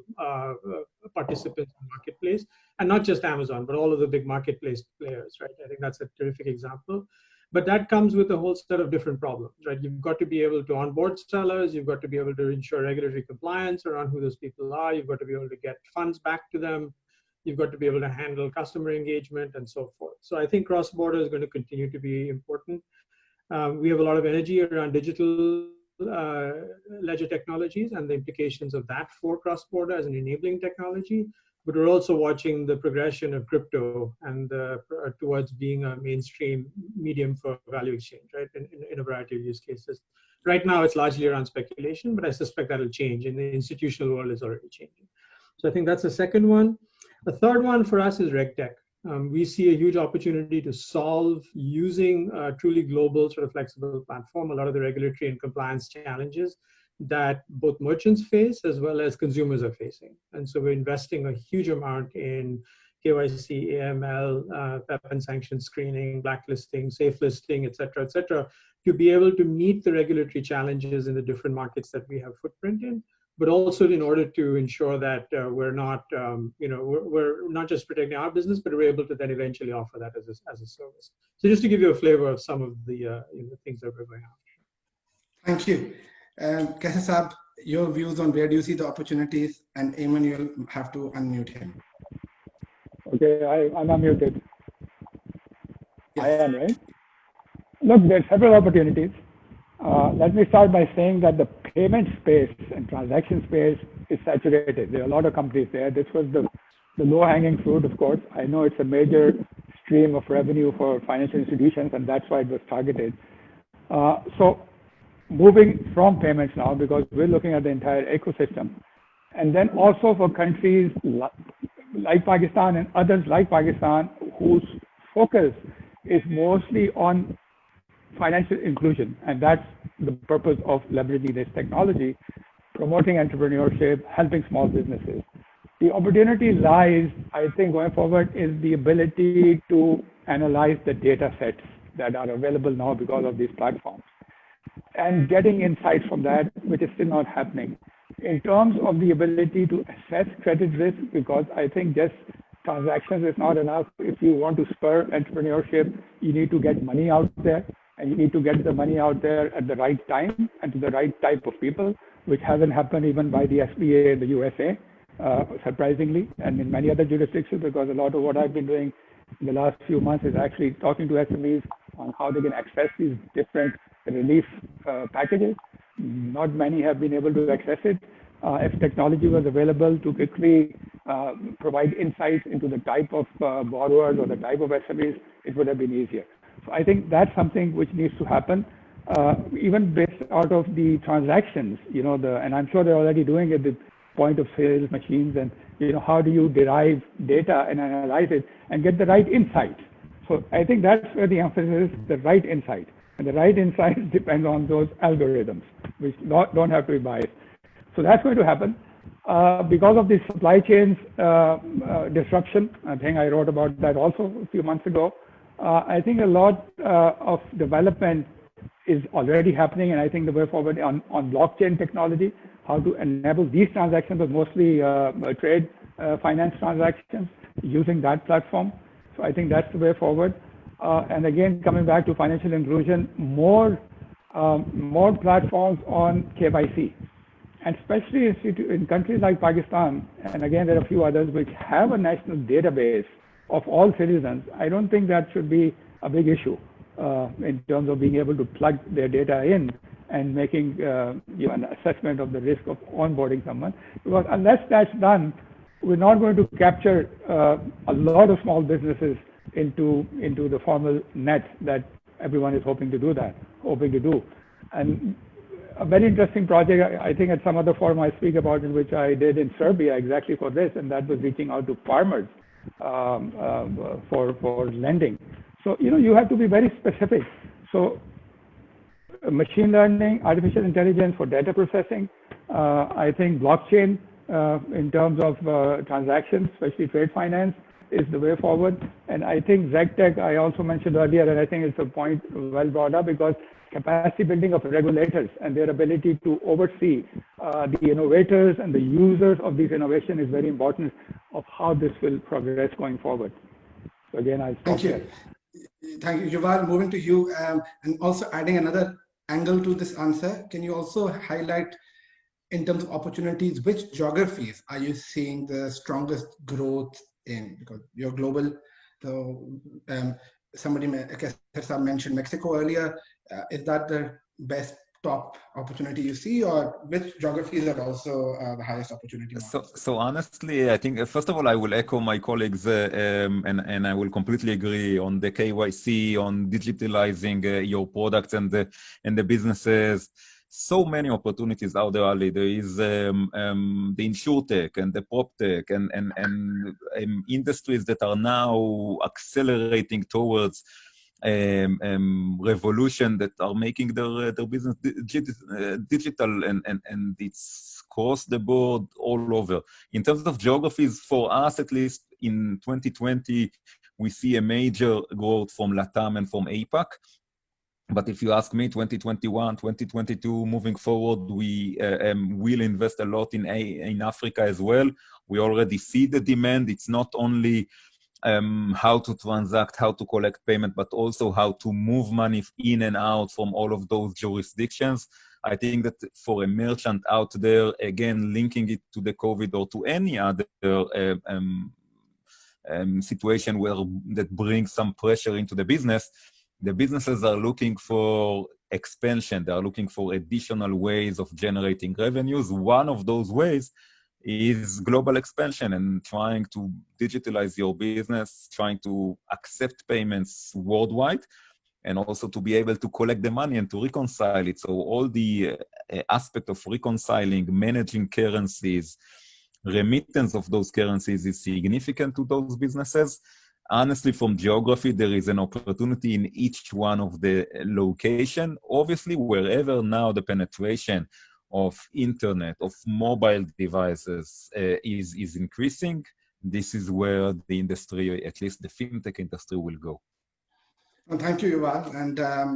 participants in the marketplace, and not just Amazon, but all of the big marketplace players, right? I think that's a terrific example. But that comes with a whole set of different problems, right? You've got to be able to onboard sellers. You've got to be able to ensure regulatory compliance around who those people are. You've got to be able to get funds back to them. You've got to be able to handle customer engagement and so forth. So I think cross-border is going to continue to be important. We have a lot of energy around digital ledger technologies and the implications of that for cross-border as an enabling technology. But we're also watching the progression of crypto and towards being a mainstream medium for value exchange, right? In a variety of use cases. Right now, it's largely around speculation, but I suspect that'll change. In the institutional world, is already changing. So I think that's the second one. The third one for us is RegTech. We see a huge opportunity to solve using a truly global sort of flexible platform, a lot of the regulatory and compliance challenges that both merchants face as well as consumers are facing. And so we're investing a huge amount in KYC, AML, PEP and sanction screening, blacklisting, safe listing, et cetera, to be able to meet the regulatory challenges in the different markets that we have footprint in, but also in order to ensure that we're not, we're not just protecting our business, but we're able to then eventually offer that as a service. So just to give you a flavor of some of the things that we're going after. Thank you. Kaiser Saab, your views on where do you see the opportunities, and Eamon, you'll have to unmute him. Okay, I'm unmuted. Yes. I am, right? Look, there are several opportunities. Let me start by saying that the payment space and transaction space is saturated. There are a lot of companies there. This was the low-hanging fruit, of course. I know it's a major stream of revenue for financial institutions, and that's why it was targeted. So moving from payments now, because we're looking at the entire ecosystem. And then also for countries like Pakistan and others like Pakistan, whose focus is mostly on financial inclusion. And that's the purpose of leveraging this technology, promoting entrepreneurship, helping small businesses. The opportunity lies, I think, going forward, is the ability to analyze the data sets that are available now because of these platforms and getting insights from that, which is still not happening. In terms of the ability to assess credit risk, because I think just transactions is not enough. If you want to spur entrepreneurship, you need to get money out there, and you need to get the money out there at the right time and to the right type of people, which hasn't happened even by the SBA in the USA, surprisingly, and in many other jurisdictions, because a lot of what I've been doing in the last few months is actually talking to SMEs on how they can access these different relief packages. Not many have been able to access it. If technology was available to quickly provide insights into the type of borrowers or the type of SMEs, it would have been easier. So I think that's something which needs to happen, even based out of the transactions, and I'm sure they're already doing it, the point of sales machines, and how do you derive data and analyze it and get the right insight. So I think that's where the emphasis is, the right insight. And the right insights depend on those algorithms, which don't have to be biased. So that's going to happen. Because of the supply chains disruption, I think I wrote about that also a few months ago. I think a lot of development is already happening, and I think the way forward on blockchain technology, how to enable these transactions, but mostly trade finance transactions using that platform. So I think that's the way forward. And again, coming back to financial inclusion, more platforms on KYC, and especially in countries like Pakistan, and again, there are a few others which have a national database of all citizens. I don't think that should be a big issue in terms of being able to plug their data in and making an assessment of the risk of onboarding someone. Because unless that's done, we're not going to capture a lot of small businesses into the formal net that everyone is hoping to do. And a very interesting project, I think at some other forum I speak about, in which I did in Serbia exactly for this, and that was reaching out to farmers for lending. So you have to be very specific. So machine learning, artificial intelligence for data processing, I think blockchain in terms of transactions, especially trade finance, is the way forward. And I think ZegTech, I also mentioned earlier, and I think it's a point well brought up, because capacity building of regulators and their ability to oversee the innovators and the users of this innovation is very important of how this will progress going forward. So again, I'll stop there. Thank you, Yuval. Moving to you, and also adding another angle to this answer, can you also highlight, in terms of opportunities, which geographies are you seeing the strongest growth in? Because you're global, so somebody mentioned Mexico earlier. Is that the best top opportunity you see, or which geographies are also the highest opportunity? So honestly, I think first of all, I will echo my colleagues, and I will completely agree on the KYC, on digitalizing your products and the businesses. So many opportunities out there, Ali. There is the InsurTech and the PropTech and industries that are now accelerating towards revolution, that are making their business digital, and it's across the board all over. In terms of geographies, for us at least in 2020, we see a major growth from LATAM and from APAC. But if you ask me, 2021, 2022, moving forward, we will invest a lot in Africa as well. We already see the demand. It's not only how to transact, how to collect payment, but also how to move money in and out from all of those jurisdictions. I think that for a merchant out there, again, linking it to the COVID or to any other situation that brings some pressure into the business, The businesses are looking for expansion. They are looking for additional ways of generating revenues. One of those ways is global expansion and trying to digitalize your business, trying to accept payments worldwide, and also to be able to collect the money and to reconcile it. So all the aspect of reconciling, managing currencies, remittance of those currencies is significant to those businesses. Honestly, from geography, there is an opportunity in each one of the location. Obviously, wherever now the penetration of internet, of mobile devices is increasing, this is where the industry, at least the fintech industry, will go. Well, thank you, Yuval.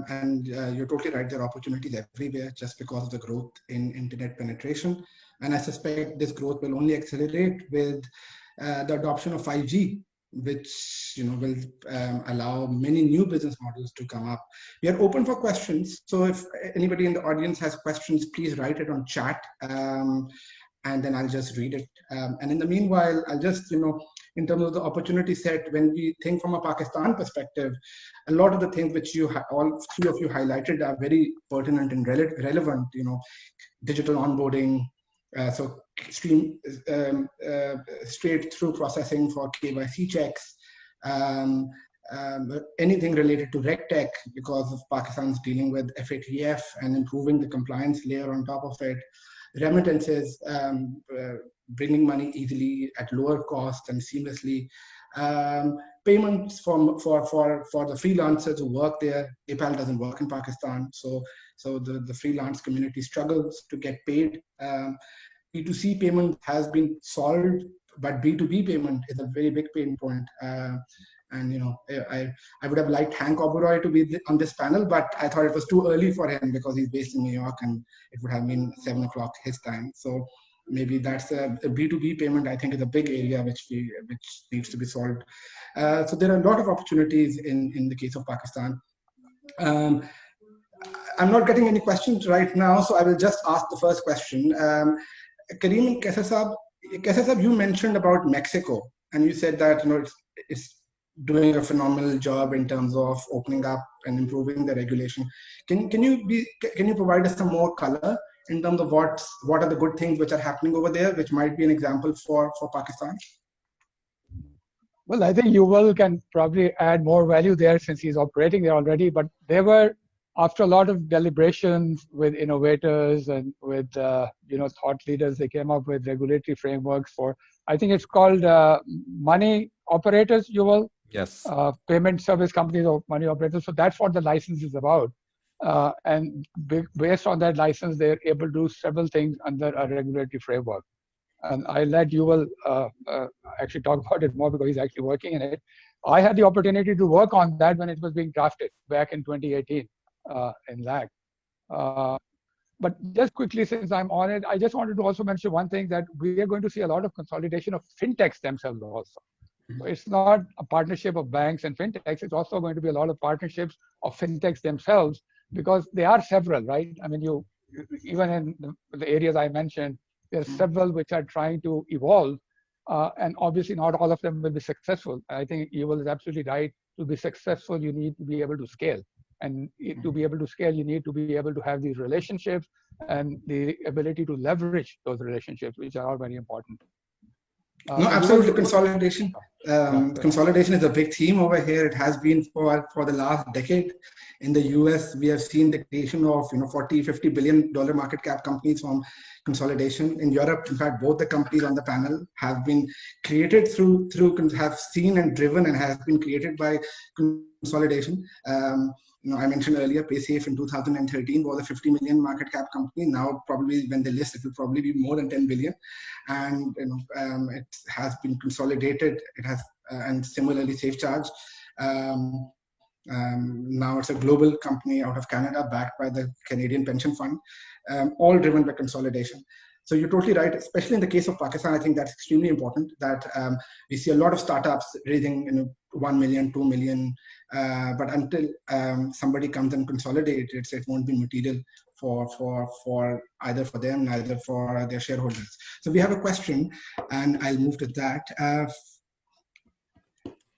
And you're totally right. There are opportunities everywhere just because of the growth in internet penetration. And I suspect this growth will only accelerate with the adoption of 5G, which will allow many new business models to come up. We are open for questions. So if anybody in the audience has questions, please write it on chat. And then I'll just read it. And in the meanwhile, I'll just, in terms of the opportunity set, when we think from a Pakistan perspective, a lot of the things which all three of you highlighted are very pertinent and relevant, digital onboarding, so straight through processing for KYC checks, anything related to RegTech because of Pakistan's dealing with FATF and improving the compliance layer on top of it, remittances, bringing money easily at lower cost and seamlessly, payments for the freelancers who work there. PayPal doesn't work in Pakistan, so the freelance community struggles to get paid. B2C payment has been solved, but B2B payment is a very big pain point. And I would have liked Hank Oberoi to be on this panel, but I thought it was too early for him because he's based in New York and it would have been 7 o'clock his time. So maybe that's a B2B payment, I think, is a big area which needs to be solved. So there are a lot of opportunities in the case of Pakistan. I'm not getting any questions right now, so I will just ask the first question. Karim and Kaiser, you mentioned about Mexico, and you said that it's doing a phenomenal job in terms of opening up and improving the regulation. Can you provide us some more color in terms of what are the good things which are happening over there, which might be an example for Pakistan? Well, I think Yuval can probably add more value there since he's operating there already. But they were, after a lot of deliberations with innovators and with thought leaders, they came up with regulatory frameworks for, I think it's called money operators, Yuval. Yes. Payment service companies or money operators. So that's what the license is about. And based on that license, they're able to do several things under a regulatory framework. And I let Yuval actually talk about it more because he's actually working in it. I had the opportunity to work on that when it was being drafted back in 2018 in LAC. But just quickly, since I'm on it, I just wanted to also mention one thing, that we are going to see a lot of consolidation of fintechs themselves also. So it's not a partnership of banks and fintechs, it's also going to be a lot of partnerships of fintechs themselves, because there are several, right? I mean, even in the areas I mentioned, there are several which are trying to evolve, and obviously not all of them will be successful. I think Yuval is absolutely right. To be successful, you need to be able to scale. And to be able to scale, you need to be able to have these relationships and the ability to leverage those relationships, which are all very important. No, absolutely. Consolidation. Consolidation is a big theme over here. It has been for the last decade. In the US, we have seen the creation of $40-50 billion market cap companies from consolidation. In Europe, in fact, both the companies on the panel have been created have seen and driven and have been created by consolidation. I mentioned earlier, Paysafe in 2013 was a 50 million market cap company. Now, probably when they list, it will probably be more than 10 billion. And it has been consolidated. It has, and similarly, SafeCharge. Now it's a global company out of Canada, backed by the Canadian Pension Fund, all driven by consolidation. So you're totally right, especially in the case of Pakistan. I think that's extremely important, that we see a lot of startups raising 1 million, 2 million, but until somebody comes and consolidates it, it won't be material for either for them, neither for their shareholders. So we have a question, and I'll move to that.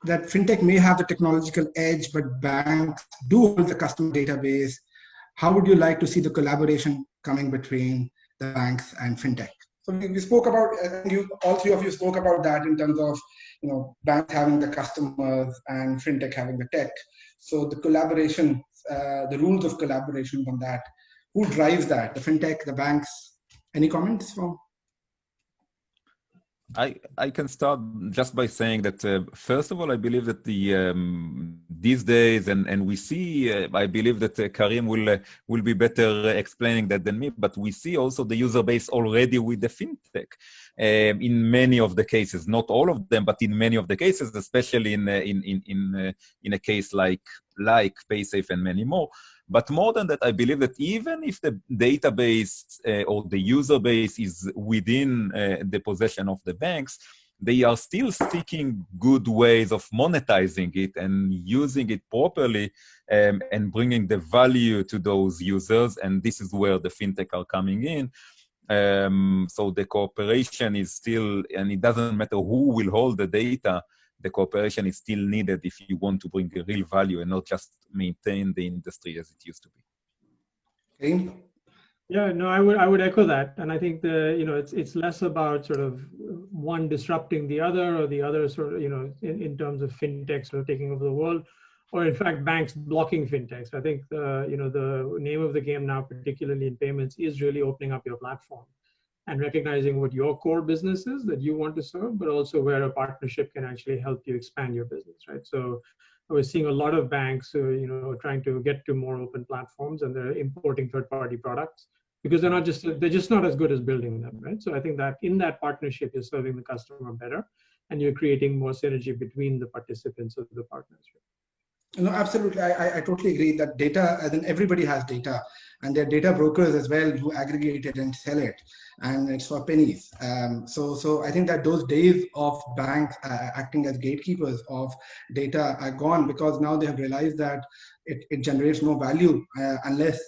that fintech may have the technological edge, but banks do hold the customer database. How would you like to see the collaboration coming between the banks and fintech? So we spoke about, all three of you spoke about that in terms of, banks having the customers and fintech having the tech. So the collaboration, the rules of collaboration on that, who drives that? The fintech, the banks? Any comments from? I can start just by saying that first of all, I believe that these days, and we see, I believe that Karim will be better explaining that than me, but we see also the user base already with the fintech in many of the cases, not all of them, but in many of the cases, especially in a case like Paysafe and many more. But more than that, I believe that even if the database or the user base is within the possession of the banks, they are still seeking good ways of monetizing it and using it properly and bringing the value to those users. And this is where the fintech are coming in. So the cooperation is still, and it doesn't matter who will hold the data, the cooperation is still needed if you want to bring a real value and not just maintain the industry as it used to be. Karim? Yeah, no, I would echo that, and I think it's less about sort of one disrupting the other or the other sort of in terms of fintech sort of taking over the world, or in fact banks blocking fintechs. I think the name of the game now, particularly in payments, is really opening up your platform and recognizing what your core business is that you want to serve, but also where a partnership can actually help you expand your business, right? So we're seeing a lot of banks, trying to get to more open platforms, and they're importing third-party products because they're just not as good as building them, right? So I think that in that partnership, you're serving the customer better, and you're creating more synergy between the participants of the partners. No, absolutely. I totally agree that data, as in everybody has data, and there are data brokers as well who aggregate it and sell it, and it's for pennies. So I think that those days of banks acting as gatekeepers of data are gone, because now they have realized that it generates no value unless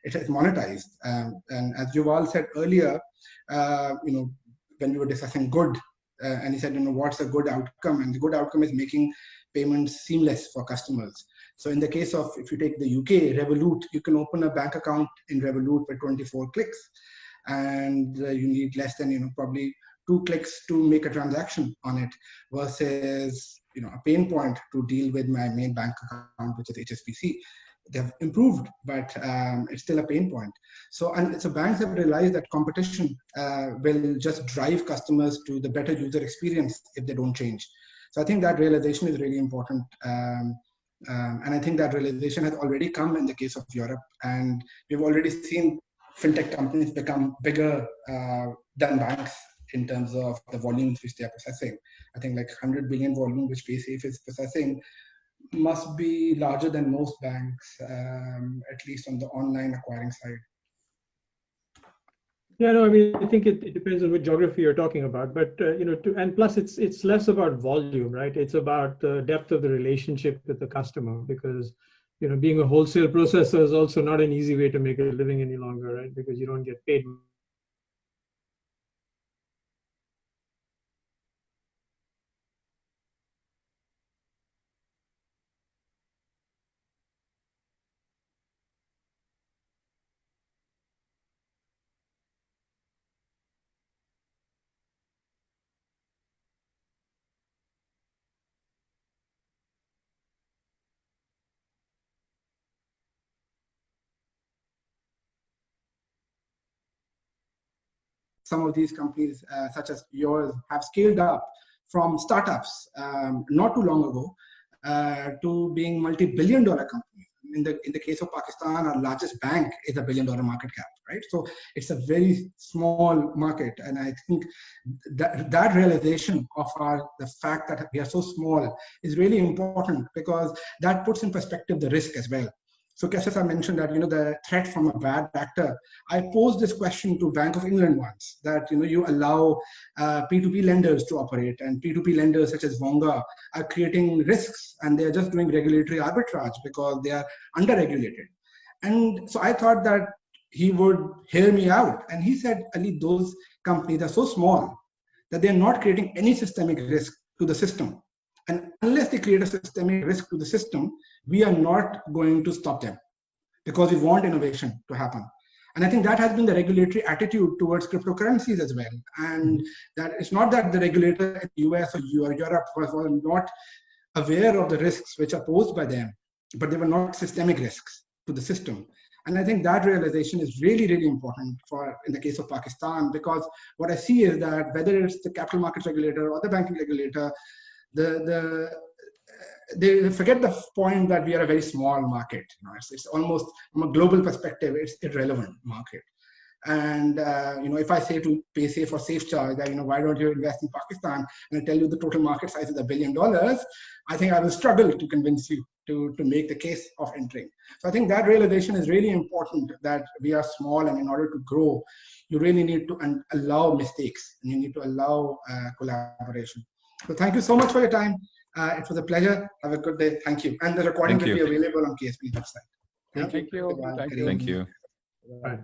it is monetized. And as Yuval said earlier, when we were discussing good, and he said, what's a good outcome? And the good outcome is making payments seamless for customers. So in the case of, if you take the UK, Revolut, you can open a bank account in Revolut with 24 clicks, and you need less than probably 2 clicks to make a transaction on it, versus a pain point to deal with my main bank account, which is HSBC. They've improved, but it's still a pain point. So banks have realized that competition will just drive customers to the better user experience if they don't change. So I think that realization is really important. And I think that realization has already come in the case of Europe. And we've already seen fintech companies become bigger than banks in terms of the volumes which they are processing. I think like 100 billion volume which Paysafe is processing must be larger than most banks, at least on the online acquiring side. Yeah, no, I mean, I think it depends on which geography you're talking about, but and plus it's less about volume, right? It's about the depth of the relationship with the customer, because being a wholesale processor is also not an easy way to make a living any longer, right? Because you don't get paid. Some of these companies, such as yours, have scaled up from startups not too long ago to being multi-billion-dollar companies. In the case of Pakistan, our largest bank is $1 billion market cap, right? So it's a very small market, and I think that realization of the fact that we are so small is really important, because that puts in perspective the risk as well. So Kassar mentioned that the threat from a bad actor. I posed this question to Bank of England once, that you allow P2P lenders to operate, and P2P lenders such as Wonga are creating risks, and they are just doing regulatory arbitrage because they are under-regulated. And so I thought that he would hear me out, and he said, Ali, those companies are so small that they are not creating any systemic risk to the system. And unless they create a systemic risk to the system, we are not going to stop them because we want innovation to happen. And I think that has been the regulatory attitude towards cryptocurrencies as well. And that it's not that the regulator in the US or Europe was not aware of the risks which are posed by them, but they were not systemic risks to the system. And I think that realization is really, really important in the case of Pakistan, because what I see is that whether it's the capital markets regulator or the banking regulator, they forget the point that we are a very small market. It's almost, from a global perspective, it's irrelevant market. And if I say to Paysafe or SafeCharge that why don't you invest in Pakistan, and I tell you the total market size is $1 billion, I think I will struggle to convince you to make the case of entering. So I think that realization is really important, that we are small, and in order to grow, you really need to allow mistakes, and you need to allow collaboration. So thank you so much for your time. It was a pleasure. Have a good day. Thank you. And the recording will be available on KSB's website. Thank you. Thank you. Bye.